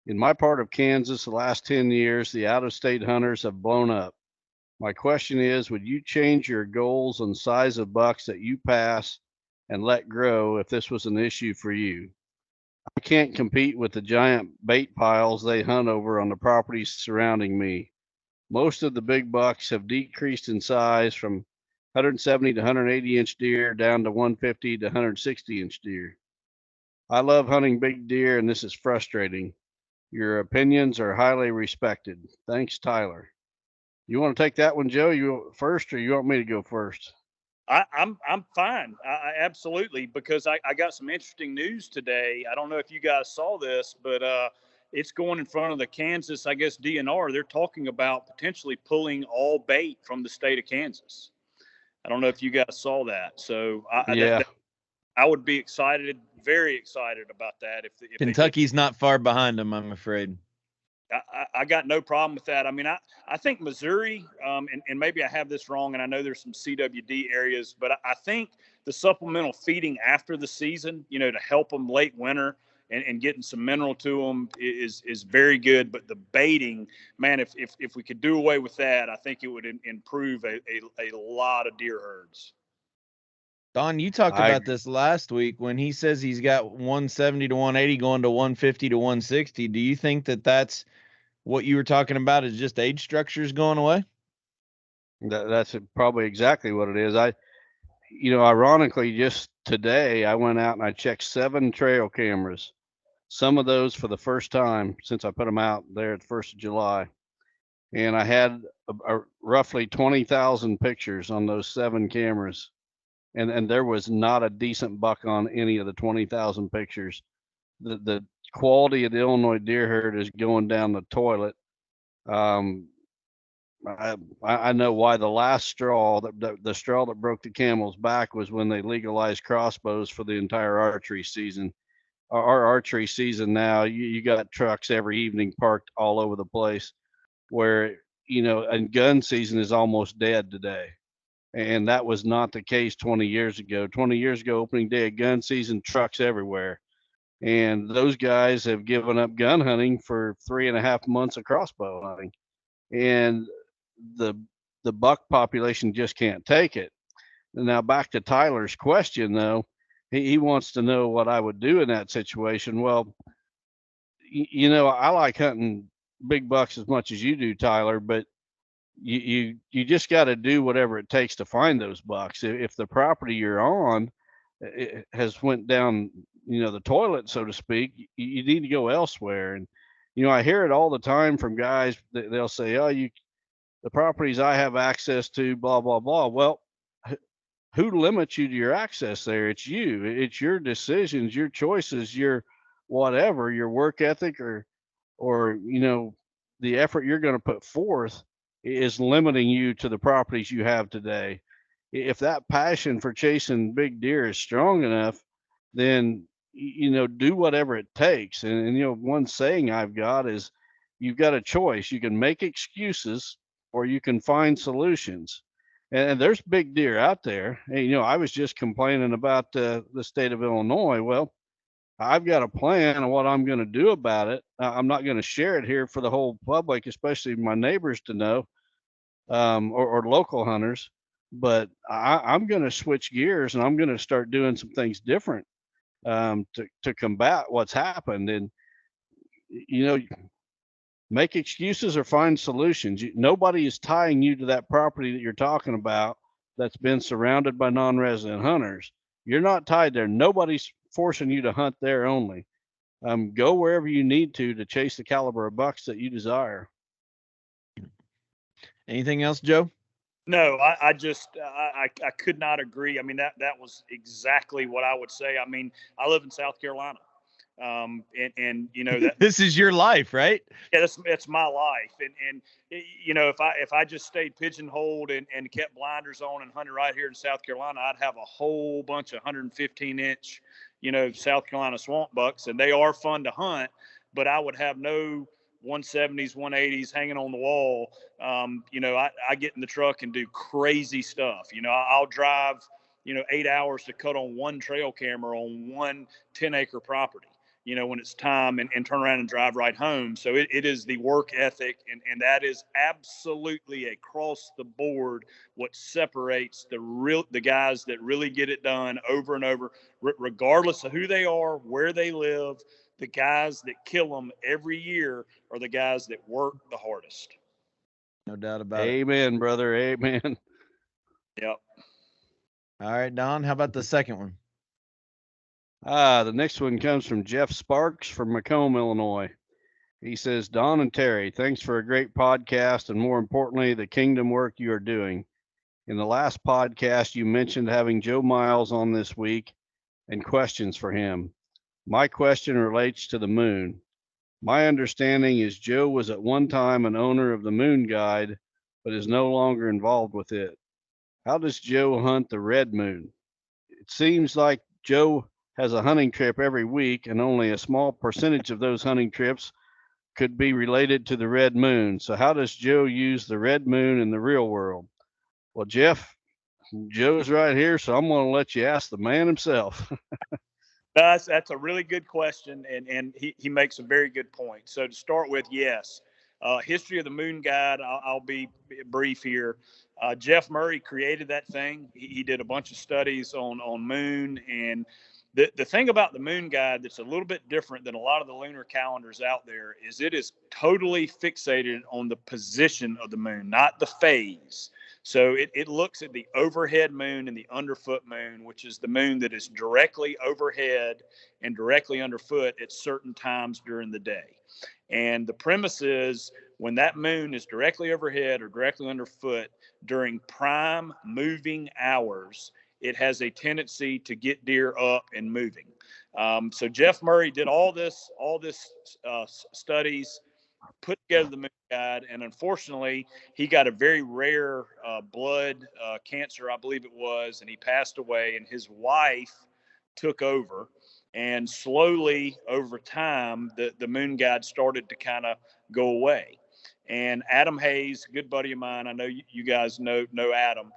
In my part of Kansas, the last 10 years, the out-of-state hunters have blown up. My question is, would you change your goals on size of bucks that you pass and let grow if this was an issue for you? I can't compete with the giant bait piles they hunt over on the properties surrounding me. Most of the big bucks have decreased in size from 170 to 180 inch deer down to 150 to 160 inch deer. I love hunting big deer, and this is frustrating. Your opinions are highly respected. Thanks, Tyler." You want to take that one, Joe? You first, or you want me to go first? I'm fine. I absolutely, because I got some interesting news today. I don't know if you guys saw this, but it's going in front of the Kansas, I guess, DNR. They're talking about potentially pulling all bait from the state of Kansas. I don't know if you guys saw that. So I would be excited, very excited about that. If Kentucky's not far behind them, I'm afraid. I got no problem with that. I mean, I think Missouri, and maybe I have this wrong, and I know there's some CWD areas, but I think the supplemental feeding after the season, to help them late winter and getting some mineral to them is very good. But the baiting, man, if we could do away with that, I think it would improve a lot of deer herds. Don, you talked about this last week when he says he's got 170 to 180 going to 150 to 160. Do you think that that's what you were talking about, is just age structures going away? That's probably exactly what it is. Ironically, just today I went out and I checked 7 trail cameras, some of those for the first time since I put them out there at the 1st of July. And I had roughly 20,000 pictures on those 7 cameras. And there was not a decent buck on any of the 20,000 pictures. The quality of the Illinois deer herd is going down the toilet. I know why the last straw, the straw that broke the camel's back, was when they legalized crossbows for the entire archery season. Our archery season now, you got trucks every evening parked all over the place, where, and gun season is almost dead today. And that was not the case 20 years ago. 20 years ago, opening day of gun season, trucks everywhere. And those guys have given up gun hunting for 3.5 months of crossbow hunting. And the buck population just can't take it. Now, back to Tyler's question, though, he wants to know what I would do in that situation. Well, I like hunting big bucks as much as you do, Tyler, but you just got to do whatever it takes to find those bucks. If the property you're on it has went down, the toilet, so to speak, you need to go elsewhere. And I hear it all the time from guys. They'll say, "Oh, the properties I have access to, blah blah blah." Well, who limits you to your access there? It's you. It's your decisions, your choices, your whatever, your work ethic, or or, the effort you're going to put forth is limiting you to the properties you have today. If that passion for chasing big deer is strong enough, then, do whatever it takes. And one saying I've got is, you've got a choice. You can make excuses or you can find solutions. And there's big deer out there. And, I was just complaining about the state of Illinois. Well, I've got a plan on what I'm going to do about it. I'm not going to share it here for the whole public, especially my neighbors to know, or local hunters. But I'm going to switch gears and I'm going to start doing some things different, to combat what's happened. And, make excuses or find solutions. Nobody is tying you to that property that you're talking about that's been surrounded by non-resident hunters. You're not tied there. Nobody's forcing you to hunt there only. Go wherever you need to chase the caliber of bucks that you desire. Anything else, Joe? No, I just I could not agree. I mean, that was exactly what I would say. I mean, I live in South Carolina. And that this is your life, right? Yeah, it's my life. And if I just stayed pigeonholed and kept blinders on and hunted right here in South Carolina, I'd have a whole bunch of 115-inch, South Carolina swamp bucks, and they are fun to hunt, but I would have no 170s, 180s hanging on the wall. I get in the truck and do crazy stuff. I'll drive, 8 hours to cut on one trail camera on one 10-acre property, when it's time, and turn around and drive right home. So it is the work ethic, and that is absolutely across the board what separates the guys that really get it done over and over, regardless of who they are, where they live. The guys that kill them every year are the guys that work the hardest. No doubt about it. Amen, brother. Amen. Yep. All right, Don, how about the second one? The next one comes from Jeff Sparks from Macomb, Illinois. He says, Don and Terry, thanks for a great podcast, and more importantly, the kingdom work you are doing. In the last podcast, you mentioned having Joe Miles on this week and questions for him. My question relates to the moon. My understanding is Joe was at one time an owner of the Moon Guide, but is no longer involved with it. How does Joe hunt the red moon? It seems like Joe has a hunting trip every week, and only a small percentage of those hunting trips could be related to the red moon. So how does Joe use the red moon in the real world? Well, Jeff, Joe's right here, so I'm going to let you ask the man himself. That's a really good question, and he makes a very good point. So to start with, yes, history of the Moon Guide, I'll be brief here. Jeff Murray created that thing. He did a bunch of studies on moon, and the thing about the Moon Guide that's a little bit different than a lot of the lunar calendars out there is it is totally fixated on the position of the moon, not the phase. So it looks at the overhead moon and the underfoot moon, which is the moon that is directly overhead and directly underfoot at certain times during the day. And the premise is when that moon is directly overhead or directly underfoot during prime moving hours, it has a tendency to get deer up and moving. So Jeff Murray did all this studies, put together the Moon Guide, and unfortunately, he got a very rare blood cancer, I believe it was, and he passed away. And his wife took over, and slowly over time, the Moon Guide started to kind of go away. And Adam Hayes, a good buddy of mine, I know you guys know Adam.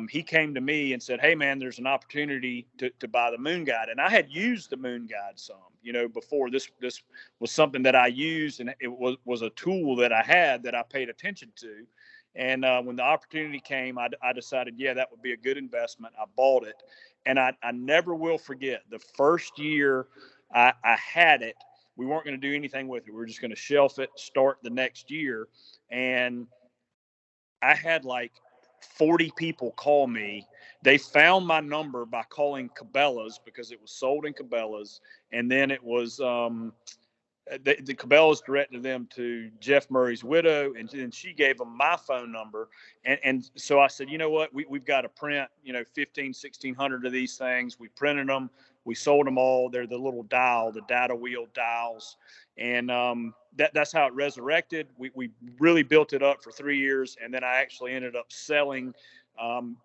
He came to me and said, hey, man, there's an opportunity to buy the Moon Guide. And I had used the Moon Guide some, before. This was something that I used, and it was a tool that I had that I paid attention to. And when the opportunity came, I decided, yeah, that would be a good investment. I bought it. And I never will forget the first year I had it. We weren't going to do anything with it. We were just going to shelf it, start the next year. And I had like 40 people call me. They found my number by calling Cabela's because it was sold in Cabela's. And then it was the Cabela's directed them to Jeff Murray's widow, and then she gave them my phone number. And so I said, you know what, we've got to print, 1,500, 1,600 of these things. We printed them. We sold them all. They're the little dial, the data wheel dials. And that's how it resurrected. We really built it up for 3 years. And then I actually ended up selling.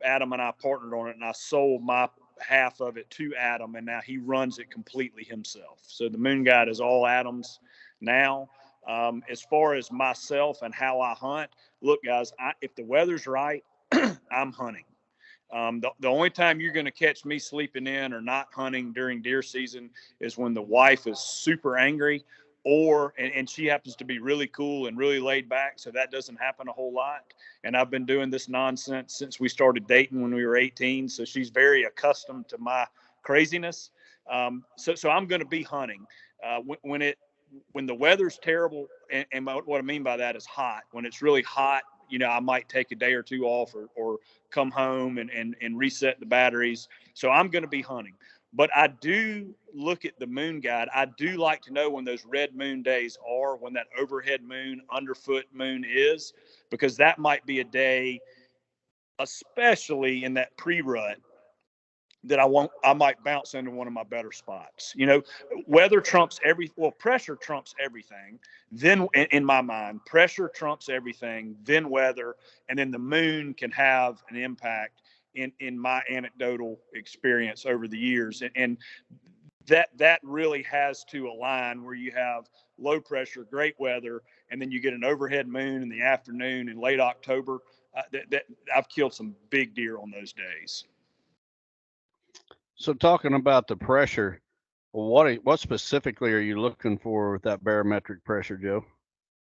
Adam and I partnered on it, and I sold my half of it to Adam, and now he runs it completely himself. So the Moon Guide is all Adam's now. As far as myself and how I hunt, look, guys, if the weather's right, I'm hunting. The only time you're going to catch me sleeping in or not hunting during deer season is when the wife is super angry, and she happens to be really cool and really laid back. So that doesn't happen a whole lot. And I've been doing this nonsense since we started dating when we were 18. So she's very accustomed to my craziness. So I'm going to be hunting when the weather's terrible. And what I mean by that is hot. When it's really hot, I might take a day or two off or come home and reset the batteries. So I'm going to be hunting. But I do look at the Moon Guide. I do like to know when those red moon days are, when that overhead moon, underfoot moon is, because that might be a day, especially in that pre-rut, that I might bounce into one of my better spots. Weather trumps pressure trumps everything. Then in my mind, pressure trumps everything, then weather, and then the moon can have an impact in my anecdotal experience over the years. And that really has to align where you have low pressure, great weather, and then you get an overhead moon in the afternoon in late October. That I've killed some big deer on those days. So talking about the pressure, what specifically are you looking for with that barometric pressure, Joe?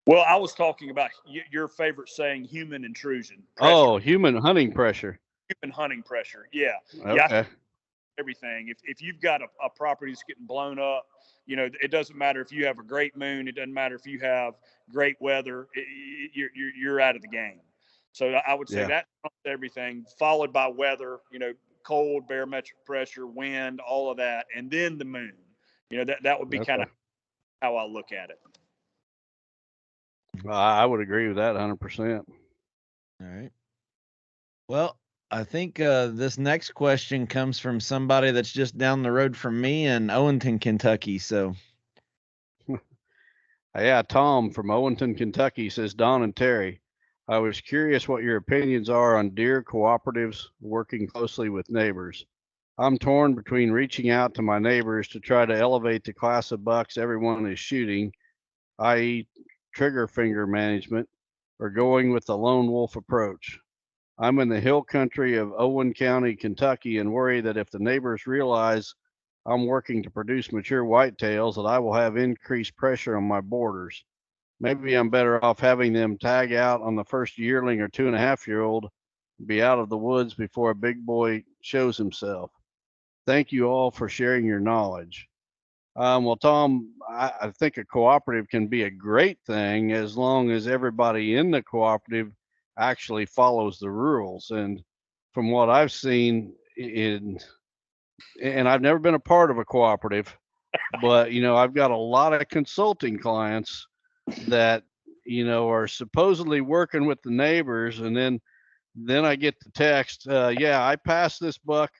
Well, I was talking about your favorite saying, human intrusion. Pressure. Oh, human hunting pressure. Human hunting pressure. Yeah. Okay. Yeah, everything. If you've got a property that's getting blown up, it doesn't matter if you have a great moon. It doesn't matter if you have great weather. You're out of the game. So I would say that trumps everything, followed by weather. Cold, barometric pressure, wind, all of that, and then the moon. That would be kind of how I look at it. I would agree with that 100%. All right. Well, I think this next question comes from somebody that's just down the road from me in Owenton, Kentucky. So, yeah, Tom from Owenton, Kentucky says, Don and Terry, I was curious what your opinions are on deer cooperatives working closely with neighbors. I'm torn between reaching out to my neighbors to try to elevate the class of bucks everyone is shooting, i.e. trigger finger management, or going with the lone wolf approach. I'm in the hill country of Owen County, Kentucky, and worry that if the neighbors realize I'm working to produce mature whitetails, that I will have increased pressure on my borders. Maybe I'm better off having them tag out on the first yearling or 2.5-year-old, be out of the woods before a big boy shows himself. Thank you all for sharing your knowledge. Well, Tom, I think a cooperative can be a great thing as long as everybody in the cooperative actually follows the rules. And from what I've seen and I've never been a part of a cooperative, but I've got a lot of consulting clients that are supposedly working with the neighbors, and then I get the text, I passed this buck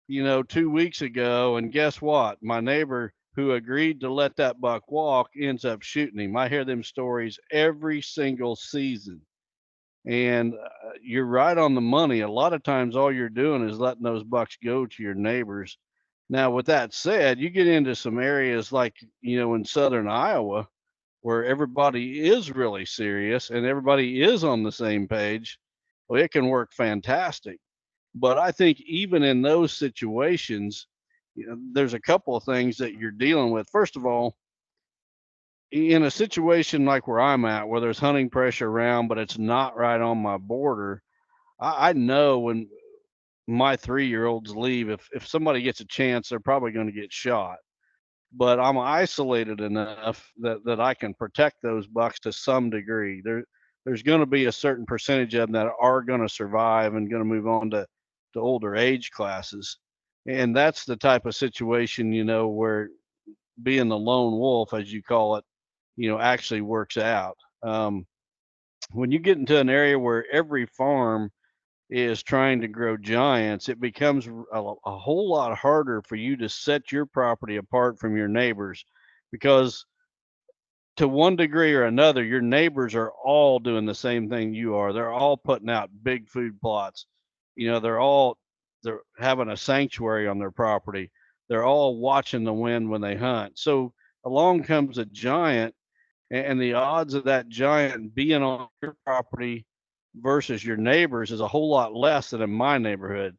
2 weeks ago, and guess what, my neighbor who agreed to let that buck walk ends up shooting him. I hear them stories every single season, and you're right on the money. A lot of times all you're doing is letting those bucks go to your neighbors. Now, with that said, you get into some areas like in southern Iowa where everybody is really serious and everybody is on the same page. Well, it can work fantastic. But I think even in those situations, there's a couple of things that you're dealing with. First of all, in a situation like where I'm at, where there's hunting pressure around, but it's not right on my border, I know when my 3-year-olds leave, if somebody gets a chance, they're probably going to get shot. But I'm isolated enough that I can protect those bucks to some degree. There's going to be a certain percentage of them that are going to survive and going to move on to older age classes. And that's the type of situation, where being the lone wolf, as you call it, actually works out. When you get into an area where every farm is trying to grow giants, it becomes a whole lot harder for you to set your property apart from your neighbors, because to one degree or another, your neighbors are all doing the same thing you are. They're all putting out big food plots. They're having a sanctuary on their property. They're all watching the wind when they hunt. So along comes a giant, and the odds of that giant being on your property versus your neighbors is a whole lot less than in my neighborhood.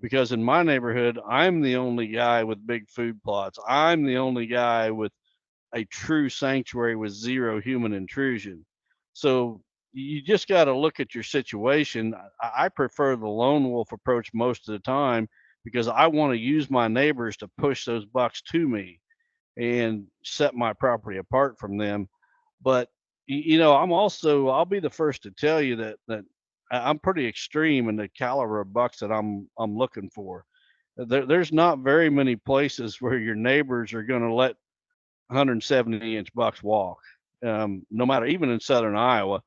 Because in my neighborhood, I'm the only guy with big food plots. I'm the only guy with a true sanctuary with zero human intrusion. So you just got to look at your situation. I prefer the lone wolf approach most of the time because I want to use my neighbors to push those bucks to me and set my property apart from them. But I'll be the first to tell you that I'm pretty extreme in the caliber of bucks that I'm looking for. There's not very many places where your neighbors are going to let 170-inch bucks walk. No matter, even in southern Iowa,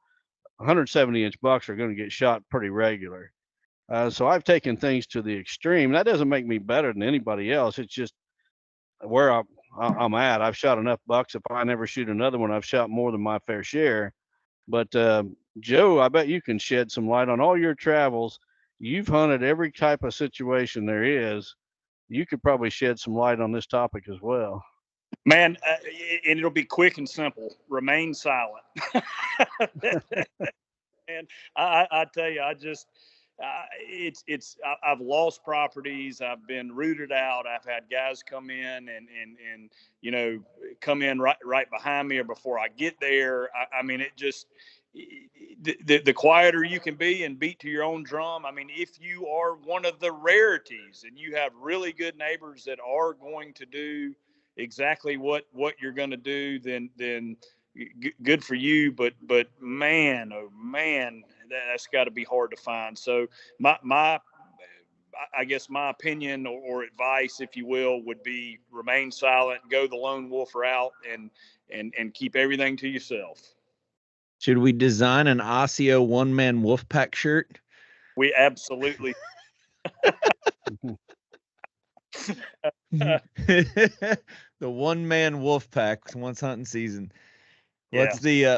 170-inch bucks are going to get shot pretty regular. So I've taken things to the extreme. That doesn't make me better than anybody else. It's just where I'm at. I've shot enough bucks. If I never shoot another one, I've shot more than my fair share. But Joe, I bet you can shed some light on all your travels. You've hunted every type of situation there is. You could probably shed some light on this topic as well. Man, and it'll be quick and simple. Remain silent. And I tell you, I've lost properties. I've been rooted out. I've had guys come in and come in right behind me or before I get there. I mean, it just the quieter you can be and beat to your own drum. I mean, if you are one of the rarities and you have really good neighbors that are going to do exactly what you're going to do, then good for you. But man, oh man, that's got to be hard to find. So I guess my opinion or advice, if you will, would be remain silent, go the lone wolf route, and keep everything to yourself. Should we design an Asio one-man wolf pack shirt? We absolutely. The one-man wolf pack once hunting season. Yeah.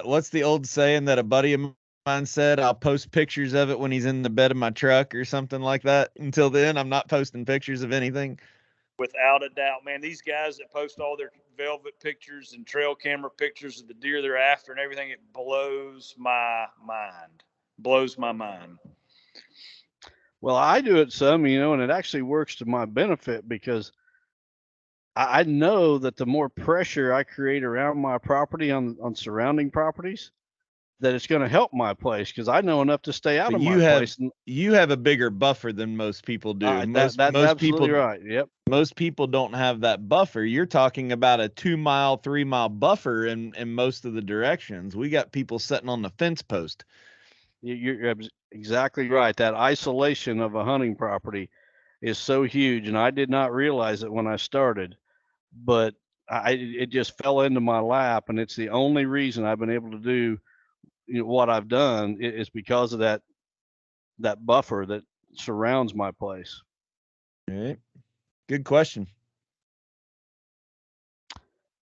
What's the old saying that a buddy of mine said? I'll post pictures of it when he's in the bed of my truck or something like that. Until then, I'm not posting pictures of anything. Without a doubt, man. These guys that post all their velvet pictures and trail camera pictures of the deer they're after and everything, it blows my mind. Blows my mind. Well, I do it some, and it actually works to my benefit because I know that the more pressure I create around my property on surrounding properties, that it's going to help my place because I know enough to stay out of my place. You have a bigger buffer than most people do. That's absolutely people, right. Yep. Most people don't have that buffer. You're talking about a 2-mile, 3-mile buffer in most of the directions. We got people sitting on the fence post. You're exactly right. That isolation of a hunting property is so huge, and I did not realize it when I started, but it just fell into my lap, and it's the only reason I've been able to do what I've done is because of that buffer that surrounds my place. All right. Good question.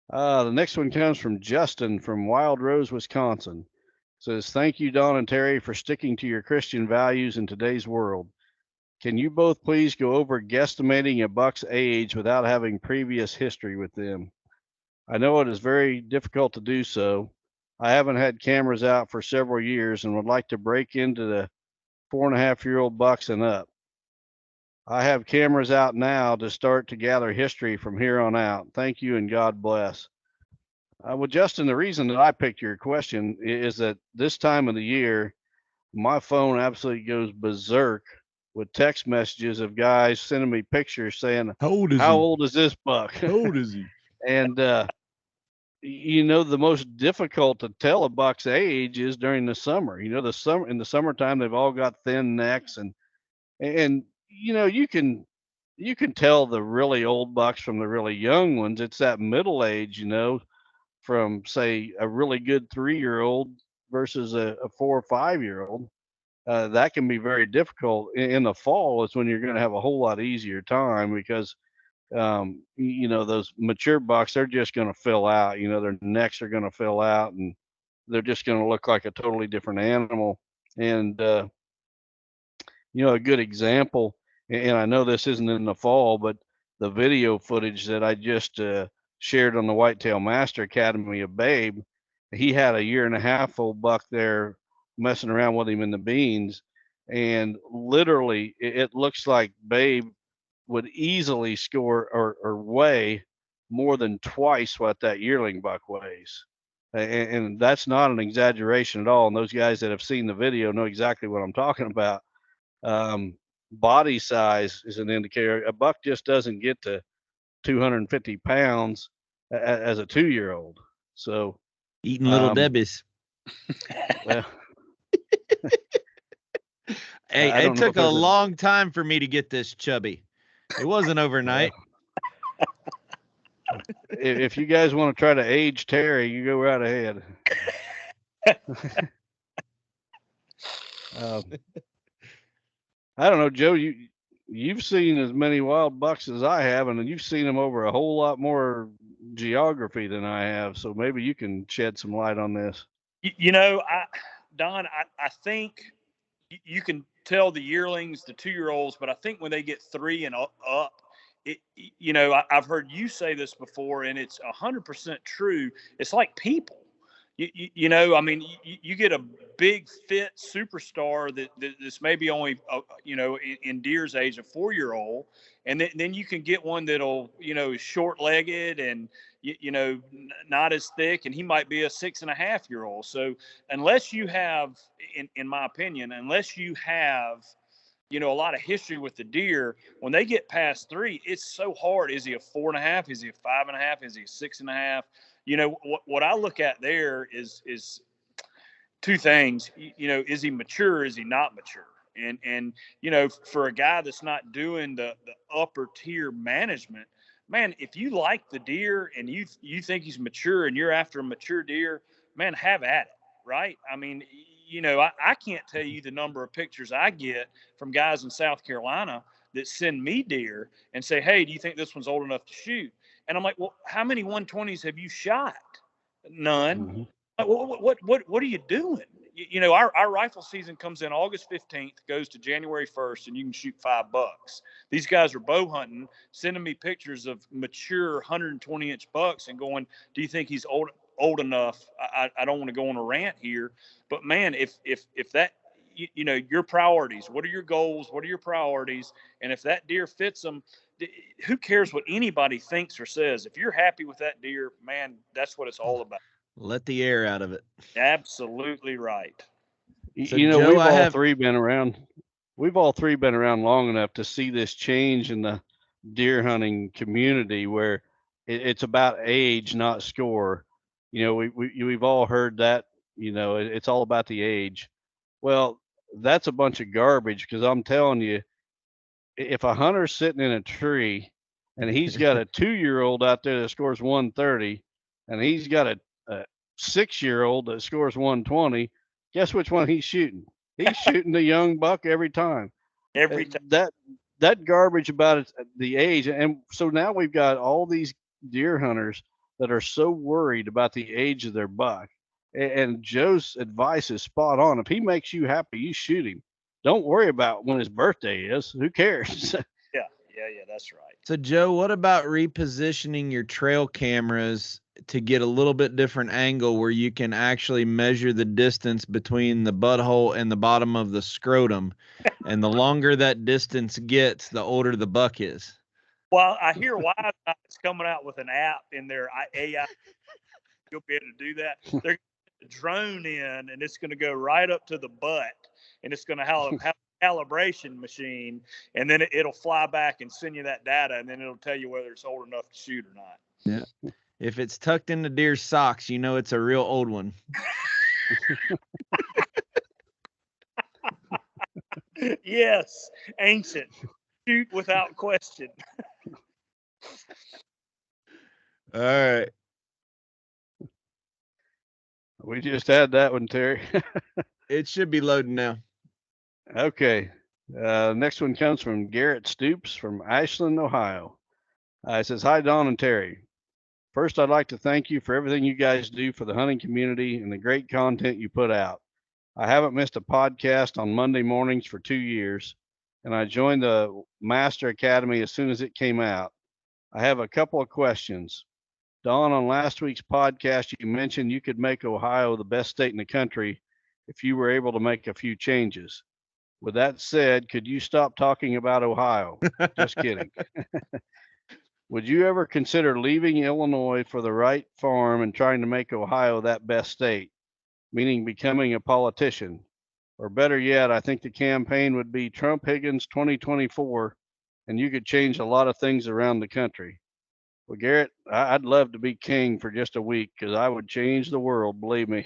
The next one comes from Justin from Wild Rose, Wisconsin. Says, thank you, Don and Terry, for sticking to your Christian values in today's world. Can you both please go over guesstimating a buck's age without having previous history with them? I know it is very difficult to do so. I haven't had cameras out for several years and would like to break into the 4.5-year-old bucks and up. I have cameras out now to start to gather history from here on out. Thank you and God bless. Well, Justin, the reason that I picked your question is that this time of the year, my phone absolutely goes berserk with text messages of guys sending me pictures saying, how old is this buck? How old is he? And, the most difficult to tell a buck's age is during the summer. In the summertime, they've all got thin necks and you can tell the really old bucks from the really young ones. It's that middle age, from say a really good 3-year-old versus a 4 or 5-year-old. that can be very difficult. In the fall is when you're going to have a whole lot easier time because those mature bucks, they're just going to fill out. Their necks are going to fill out, and they're just going to look like a totally different animal. And a good example, and I know this isn't in the fall, but the video footage that I just shared on the Whitetail Master Academy of Babe, he had a 1.5-year-old buck there messing around with him in the beans, and literally it looks like Babe would easily score or weigh more than twice what that yearling buck weighs. And that's not an exaggeration at all. And those guys that have seen the video know exactly what I'm talking about. Body size is an indicator. A buck just doesn't get to 250 pounds as a 2-year-old. So Eating little Debbie's. Well, hey, it took a long time for me to get this chubby. It wasn't overnight. If you guys want to try to age Terry, you go right ahead. I don't know, Joe. You've seen as many wild bucks as I have, and you've seen them over a whole lot more geography than I have. So maybe you can shed some light on this. Don, I think you can tell the yearlings, the 2-year-olds, but I think when they get 3 and up, I've heard you say this before, and it's 100% true. It's like people. You get a big fit superstar that's maybe only, in deer's age, a 4-year-old, and then you can get one that'll, is short-legged and, not as thick, and he might be a 6.5-year-old. So unless you have, in my opinion, unless you have, a lot of history with the deer, when they get past 3, it's so hard. Is he a 4.5? Is he a 5.5? Is he a 6.5? What I look at there is 2 things. Is he mature? Is he not mature? And for a guy that's not doing the upper tier management, man, if you like the deer and you think he's mature and you're after a mature deer, man, have at it, right? I mean, I can't tell you the number of pictures I get from guys in South Carolina that send me deer and say, hey, do you think this one's old enough to shoot? And I'm like, well, how many 120s have you shot? None. Mm-hmm. What are you doing? Our rifle season comes in August 15th, goes to January 1st, and you can shoot $5. These guys are bow hunting, sending me pictures of mature 120-inch bucks and going, do you think he's old enough? I don't want to go on a rant here, but man, if that, your priorities, what are your goals? What are your priorities? And if that deer fits them, who cares what anybody thinks or says? If you're happy with that deer, man, that's what it's all about. Let the air out of it. Absolutely right. So Joe, we've all three been around. We've all three been around long enough to see this change in the deer hunting community where it's about age, not score. We've all heard that. It's all about the age. Well, that's a bunch of garbage because I'm telling you, if a hunter's sitting in a tree and he's got a 2-year-old out there that scores 130 and he's got a 6-year-old that scores 120, guess which one he's shooting? He's shooting the young buck every time. Every time. That garbage about the age. And so now we've got all these deer hunters that are so worried about the age of their buck. And Joe's advice is spot on. If he makes you happy, you shoot him. Don't worry about when his birthday is. Who cares? Yeah, that's right. So, Joe, what about repositioning your trail cameras to get a little bit different angle where you can actually measure the distance between the butthole and the bottom of the scrotum? And the longer that distance gets, the older the buck is. Well, I hear Wise is coming out with an app in their AI. You'll be able to do that. They're going to put a drone in, and it's going to go right up to the butt, and it's going to have a calibration machine, and then it'll fly back and send you that data, and then it'll tell you whether it's old enough to shoot or not. Yeah. If it's tucked into deer's socks, it's a real old one. Yes, ancient. Shoot without question. All right. We just had that one, Terry. It should be loading now. Okay. Next one comes from Garrett Stoops from Ashland, Ohio. It says, "Hi, Don and Terry. First, I'd like to thank you for everything you guys do for the hunting community and the great content you put out. I haven't missed a podcast on Monday mornings for 2 years, and I joined the Master Academy as soon as it came out. I have a couple of questions. Don, on last week's podcast, you mentioned you could make Ohio the best state in the country if you were able to make a few changes. With that said, could you stop talking about Ohio? Just kidding. Would you ever consider leaving Illinois for the right farm and trying to make Ohio that best state, meaning becoming a politician? Or better yet, I think the campaign would be Trump Higgins 2024, and you could change a lot of things around the country. Well, Garrett, I'd love to be king for just a week because I would change the world, believe me.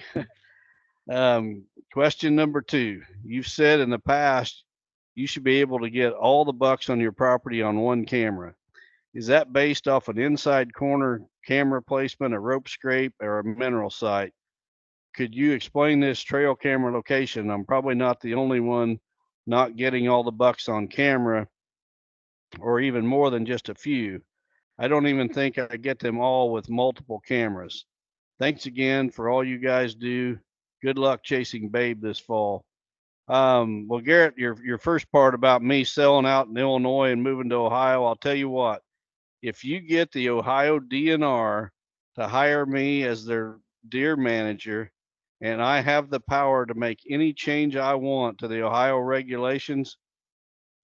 Question number 2. You've said in the past you should be able to get all the bucks on your property on one camera. Is that based off an inside corner camera placement, a rope scrape, or a mineral site? Could you explain this trail camera location? I'm probably not the only one not getting all the bucks on camera, or even more than just a few. I don't even think I get them all with multiple cameras. Thanks again for all you guys do. Good luck chasing Babe this fall." Well, Garrett, your first part about me selling out in Illinois and moving to Ohio, I'll tell you what, if you get the Ohio DNR to hire me as their deer manager, and I have the power to make any change I want to the Ohio regulations,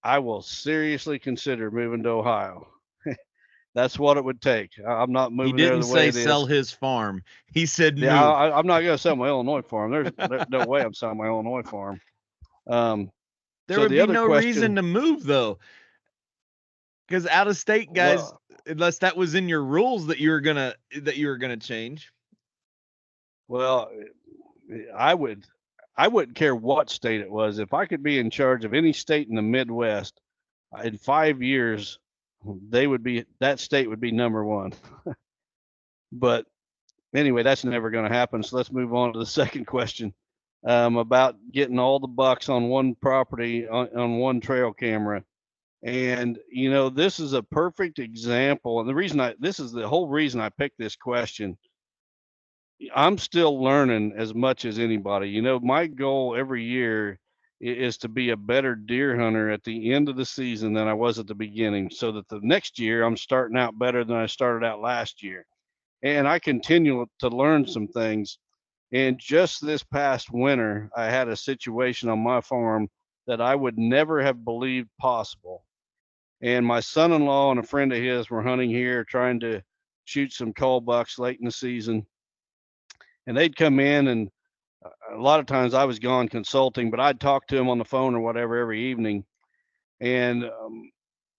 I will seriously consider moving to Ohio. That's what it would take. I'm not He moving there didn't the way say it is. sell his farm. He said move. Yeah, I'm not going to sell my Illinois farm. There's no way I'm selling my Illinois farm. There So would the be other no question- reason to move though. Because out of state guys, Well- unless that was in your rules that you were gonna change. Well, I wouldn't care what state it was. If I could be in charge of any state in the Midwest, in 5 years, that state would be number one. But anyway, that's never going to happen. So let's move on to the second question, about getting all the bucks on one property on one trail camera. And this is a perfect example. And this is the whole reason I picked this question. I'm still learning as much as anybody. My goal every year is to be a better deer hunter at the end of the season than I was at the beginning, so that the next year I'm starting out better than I started out last year. And I continue to learn some things. And just this past winter, I had a situation on my farm that I would never have believed possible. And my son-in-law and a friend of his were hunting here, trying to shoot some cull bucks late in the season. And they'd come in, and a lot of times I was gone consulting, but I'd talk to them on the phone or whatever every evening. And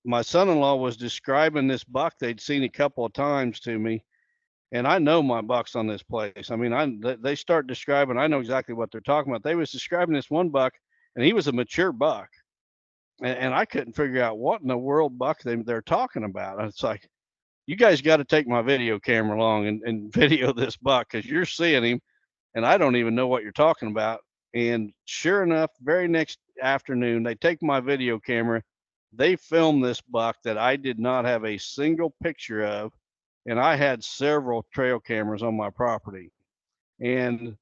my son-in-law was describing this buck they'd seen a couple of times to me. And I know my bucks on this place. I mean, they start describing, I know exactly what they're talking about. They was describing this one buck, and he was a mature buck. And I couldn't figure out what in the world buck they're talking about. It's like, you guys got to take my video camera along and video this buck, because you're seeing him and I don't even know what you're talking about. And sure enough, very next afternoon, they take my video camera. They filmed this buck that I did not have a single picture of. And I had several trail cameras on my property. And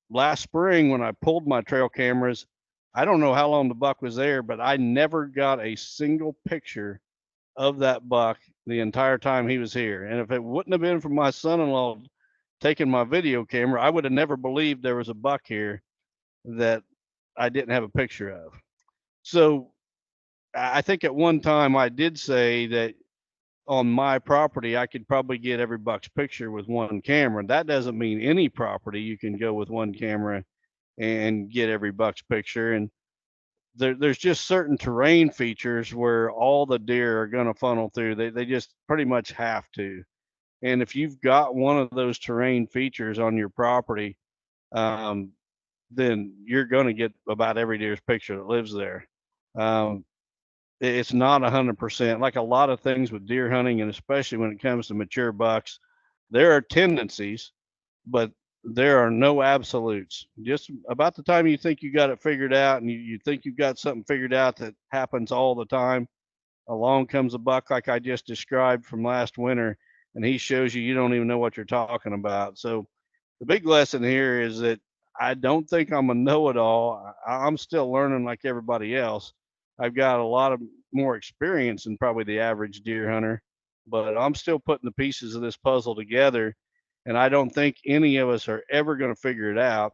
last spring, when I pulled my trail cameras, I don't know how long the buck was there, but I never got a single picture of that buck the entire time he was here. And if it wouldn't have been for my son-in-law taking my video camera, I would have never believed there was a buck here that I didn't have a picture of. So I think at one time I did say that on my property, I could probably get every buck's picture with one camera. That doesn't mean any property you can go with one camera and get every buck's picture. And there's just certain terrain features where all the deer are going to funnel through. They just pretty much have to. And if you've got one of those terrain features on your property, then you're going to get about every deer's picture that lives there. It's not 100%. Like a lot of things with deer hunting, and especially when it comes to mature bucks, there are tendencies, but there are no absolutes. Just about the time you think you got it figured out and you think you've got something figured out that happens all the time, along comes a buck like I just described from last winter, and he shows you don't even know what you're talking about. So the big lesson here is that I don't think I'm a know-it-all. I'm still learning like everybody else. I've got a lot of more experience than probably the average deer hunter, but I'm still putting the pieces of this puzzle together, and I don't think any of us are ever going to figure it out.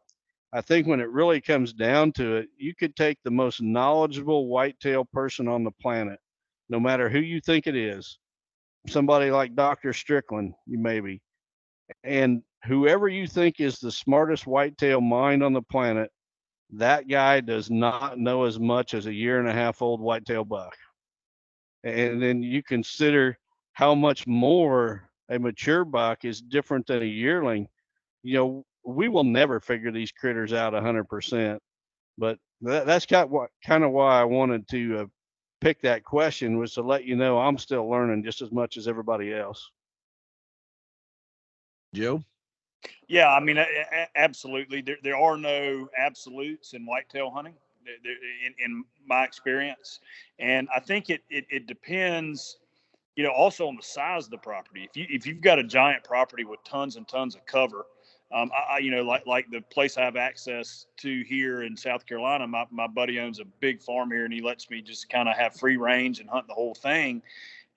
I think when it really comes down to it, you could take the most knowledgeable whitetail person on the planet, no matter who you think it is, somebody like Dr. Strickland, you maybe, and whoever you think is the smartest whitetail mind on the planet, that guy does not know as much as a year and a half old whitetail buck. And then you consider how much more a mature buck is different than a yearling. We will never figure these critters out 100%. But that's kind of why I wanted to pick that question, was to let you know I'm still learning just as much as everybody else. Joe? Yeah, I mean, absolutely. There are no absolutes in whitetail hunting, in my experience, and I think it depends, also on the size of the property. If you've got a giant property with tons and tons of cover, like the place I have access to here in South Carolina, my buddy owns a big farm here, and he lets me just kind of have free range and hunt the whole thing.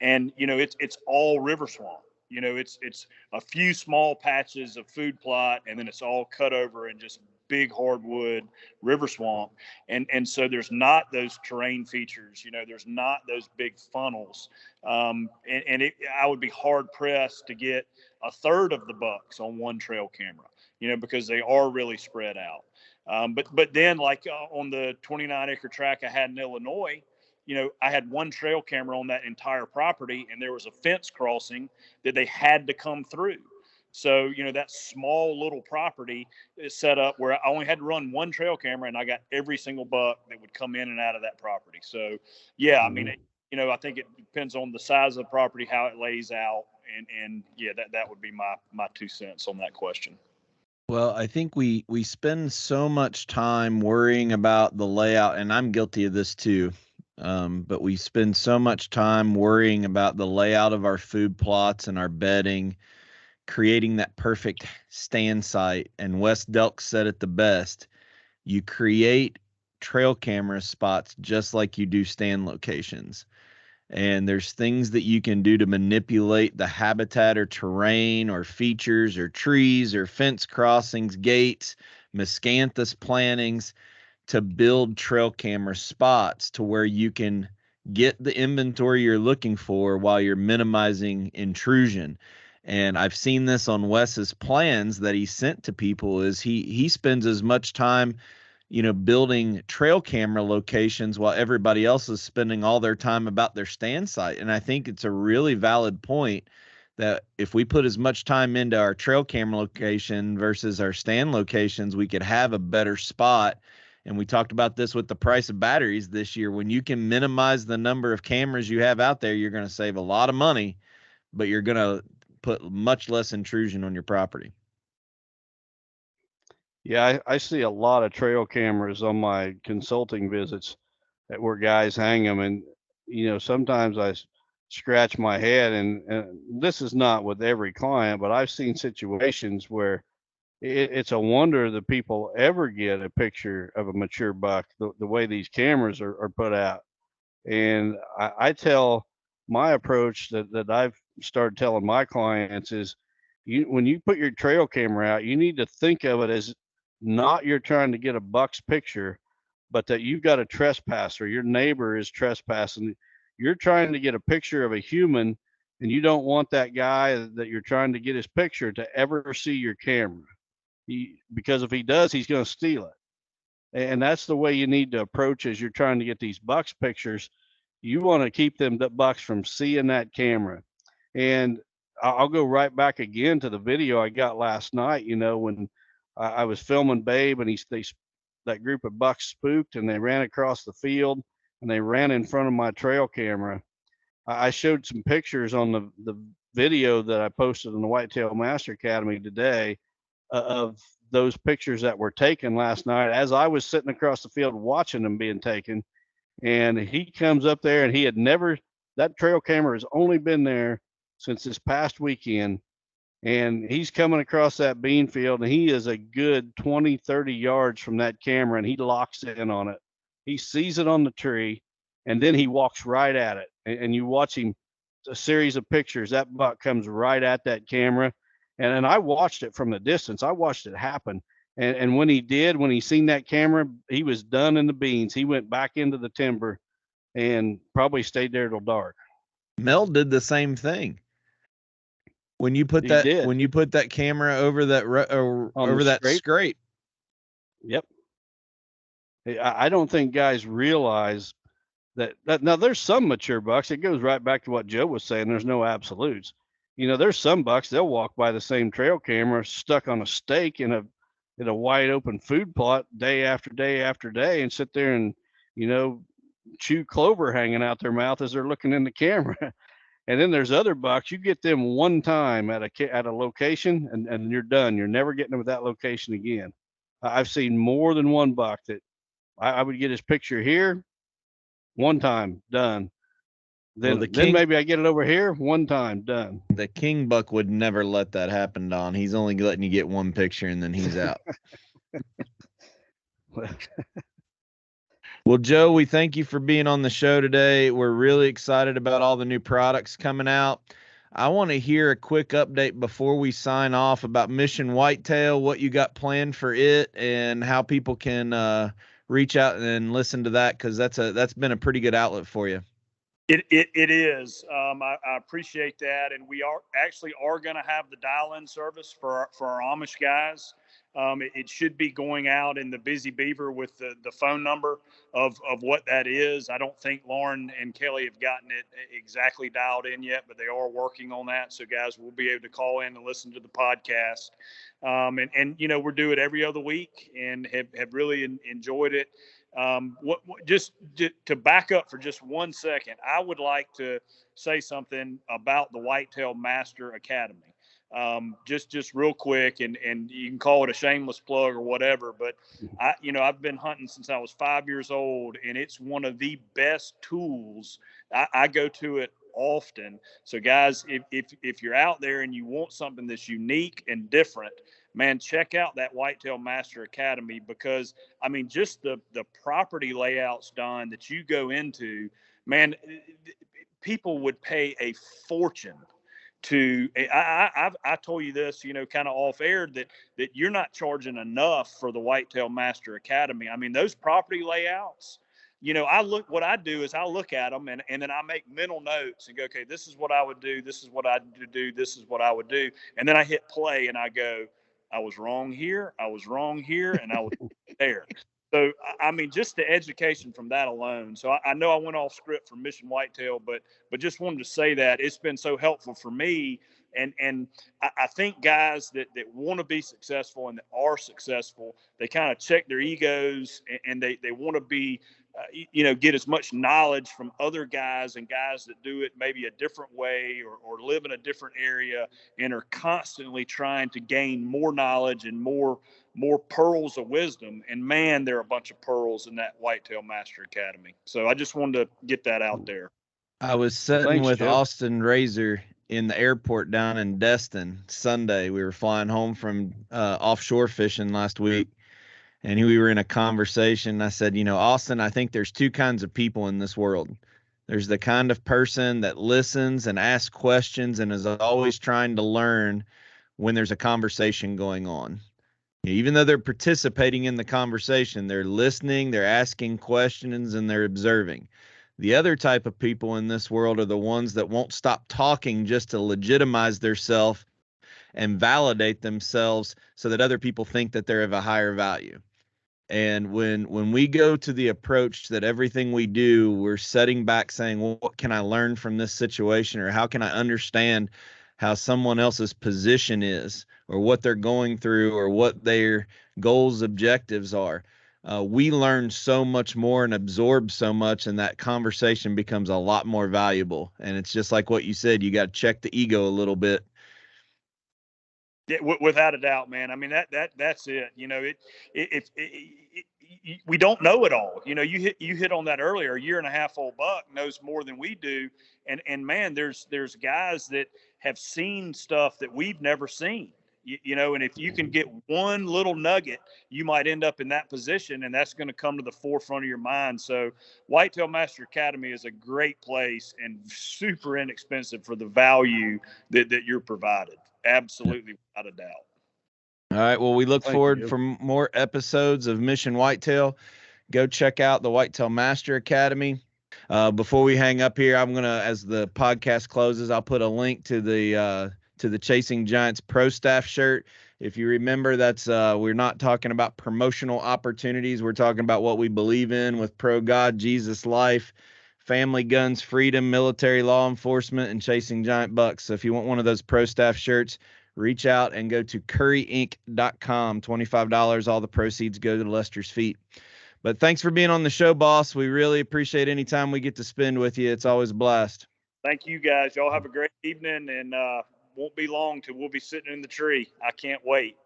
And it's all river swamp. It's a few small patches of food plot, and then it's all cut over and just big hardwood river swamp. And so there's not those terrain features. There's not those big funnels. I would be hard pressed to get a third of the bucks on one trail camera. Because they are really spread out. But then, like on the 29-acre tract I had in Illinois, I had one trail camera on that entire property, and there was a fence crossing that they had to come through. So, that small little property is set up where I only had to run one trail camera, and I got every single buck that would come in and out of that property. So, yeah, I mean, I think it depends on the size of the property, how it lays out, and yeah, that would be my 2 cents on that question. Well, I think we spend so much time worrying about the layout, and I'm guilty of this too. But we spend so much time worrying about the layout of our food plots and our bedding, creating that perfect stand site. And Wes Delk said it the best: you create trail camera spots just like you do stand locations. And there's things that you can do to manipulate the habitat or terrain or features or trees or fence crossings, gates, miscanthus plantings, to build trail camera spots to where you can get the inventory you're looking for while you're minimizing intrusion. And I've seen this on Wes's plans that he sent to people, is he spends as much time building trail camera locations while everybody else is spending all their time about their stand site. And I think it's a really valid point that if we put as much time into our trail camera location versus our stand locations, we could have a better spot. And we talked about this with the price of batteries this year. When you can minimize the number of cameras you have out there, you're going to save a lot of money, but you're going to put much less intrusion on your property. Yeah, I see a lot of trail cameras on my consulting visits where guys hang them. And, sometimes I scratch my head, and this is not with every client, but I've seen situations where it's a wonder that people ever get a picture of a mature buck, the way these cameras are put out. And I tell my approach that I've started telling my clients is, when you put your trail camera out, you need to think of it as not you're trying to get a buck's picture, but that you've got a trespasser. Your neighbor is trespassing. You're trying to get a picture of a human, and you don't want that guy that you're trying to get his picture to ever see your camera. Because if he does, he's going to steal it. And that's the way you need to approach as you're trying to get these bucks pictures. You want to keep them bucks from seeing that camera. And I'll go right back again to the video I got last night, when I was filming Babe, and that group of bucks spooked, and they ran across the field, and they ran in front of my trail camera. I showed some pictures on the video that I posted on the Whitetail Master Academy today of those pictures that were taken last night as I was sitting across the field watching them being taken. And he comes up there, and he had never, that trail camera has only been there since this past weekend. And he's coming across that bean field, and he is a good 20, 30 yards from that camera, and he locks in on it. He sees it on the tree, and then he walks right at it. And you watch him, a series of pictures. That buck comes right at that camera. And I watched it from the distance. I watched it happen. And when he seen that camera, he was done in the beans. He went back into the timber and probably stayed there till dark. Mel did the same thing. When you put that camera over that over that scrape. Yep. I don't think guys realize that now there's some mature bucks. It goes right back to what Joe was saying. There's no absolutes. There's some bucks, they'll walk by the same trail camera stuck on a stake in a wide open food plot day after day after day and sit there and, chew clover hanging out their mouth as they're looking in the camera. And then there's other bucks, you get them one time at a location and you're done. You're never getting them at that location again. I've seen more than one buck that I would get his picture here, one time, done. Then maybe I get it over here, one time, done. The king buck would never let that happen, Don. He's only letting you get one picture and then he's out. Well, Joe, we thank you for being on the show today. We're really excited about all the new products coming out. I want to hear a quick update before we sign off about Mission Whitetail, what you got planned for it, and how people can reach out and listen to that, because that's been a pretty good outlet for you. It is. I appreciate that, and we are going to have the dial-in service for our Amish guys. It should be going out in the Busy Beaver with the phone number of what that is. I don't think Lauren and Kelly have gotten it exactly dialed in yet, but they are working on that. So guys, we'll be able to call in and listen to the podcast. And we're doing it every other week and have really enjoyed it. Just to back up for just 1 second, I would like to say something about the Whitetail Master Academy. Just real quick, and you can call it a shameless plug or whatever, but I've been hunting since I was 5 years old, and it's one of the best tools. I go to it often. So guys, if you're out there and you want something that's unique and different, man, check out that Whitetail Master Academy, because just the property layouts, Don, that you go into, man, people would pay a fortune to. I told you this, kind of off air, that you're not charging enough for the Whitetail Master Academy. Those property layouts, what I do is I look at them and then I make mental notes and go, okay, this is what I would do. This is what I would do. This is what I would do. And then I hit play and I go, I was wrong here. I was wrong here. And I was there. So, just the education from that alone. So I know I went off script for Mission Whitetail, but just wanted to say that it's been so helpful for me. And I think guys that want to be successful and that are successful, they kind of check their egos and they want to be, get as much knowledge from other guys and guys that do it maybe a different way or live in a different area and are constantly trying to gain more knowledge and more pearls of wisdom. And man, there are a bunch of pearls in that Whitetail Master Academy. So I just wanted to get that out there. I was sitting with Joe. Austin Razor in the airport down in Destin Sunday. We were flying home from offshore fishing last week, and we were in a conversation. I said, Austin, I think there's two kinds of people in this world. There's the kind of person that listens and asks questions and is always trying to learn when there's a conversation going on. Even though they're participating in the conversation, they're listening, they're asking questions, and they're observing. The other type of people in this world are the ones that won't stop talking just to legitimize themselves and validate themselves so that other people think that they're of a higher value. And when we go to the approach that everything we do, we're setting back saying, well, what can I learn from this situation? Or how can I understand how someone else's position is, or what they're going through, or what their goals, objectives are. We learn so much more and absorb so much, and that conversation becomes a lot more valuable. And it's just like what you said, you got to check the ego a little bit. Yeah, without a doubt, man. I mean, that's it. You know, we don't know it all. You know, you hit on that earlier. A 1.5-year-old buck knows more than we do, and man, there's guys that have seen stuff that we've never seen. You know, and if you can get one little nugget, you might end up in that position, and that's going to come to the forefront of your mind. So, Whitetail Master Academy is a great place and super inexpensive for the value that you're provided. Absolutely, without a doubt. All right. Well, we look Thank forward you. for more episodes of Mission Whitetail. Go check out the Whitetail Master Academy. Before we hang up here, I'm gonna, as the podcast closes, I'll put a link to the Chasing Giants Pro Staff shirt. If you remember, that's we're not talking about promotional opportunities. We're talking about what we believe in with Pro God, Jesus Life, family, guns, freedom, military, law enforcement, and chasing giant bucks. So if you want one of those Pro Staff shirts, reach out and go to curryinc.com. $25. All the proceeds go to Lester's Feet. But thanks for being on the show, boss. We really appreciate any time we get to spend with you. It's always a blast. Thank you, guys. Y'all have a great evening, and won't be long till we'll be sitting in the tree. I can't wait.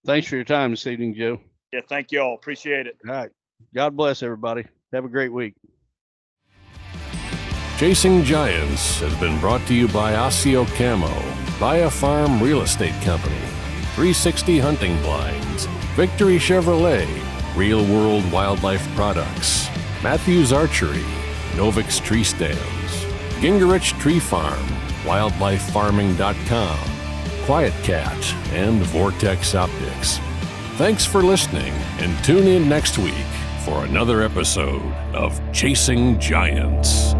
Thanks for your time this evening, Joe. Yeah, thank y'all. Appreciate it. All right. God bless everybody. Have a great week. Chasing Giants has been brought to you by Asio Camo, Via Farm Real Estate Company, 360 Hunting Blinds, Victory Chevrolet, Real World Wildlife Products, Matthews Archery, Novix Tree Stands, Gingerich Tree Farm, WildlifeFarming.com, Quiet Cat, and Vortex Optics. Thanks for listening, and tune in next week for another episode of Chasing Giants.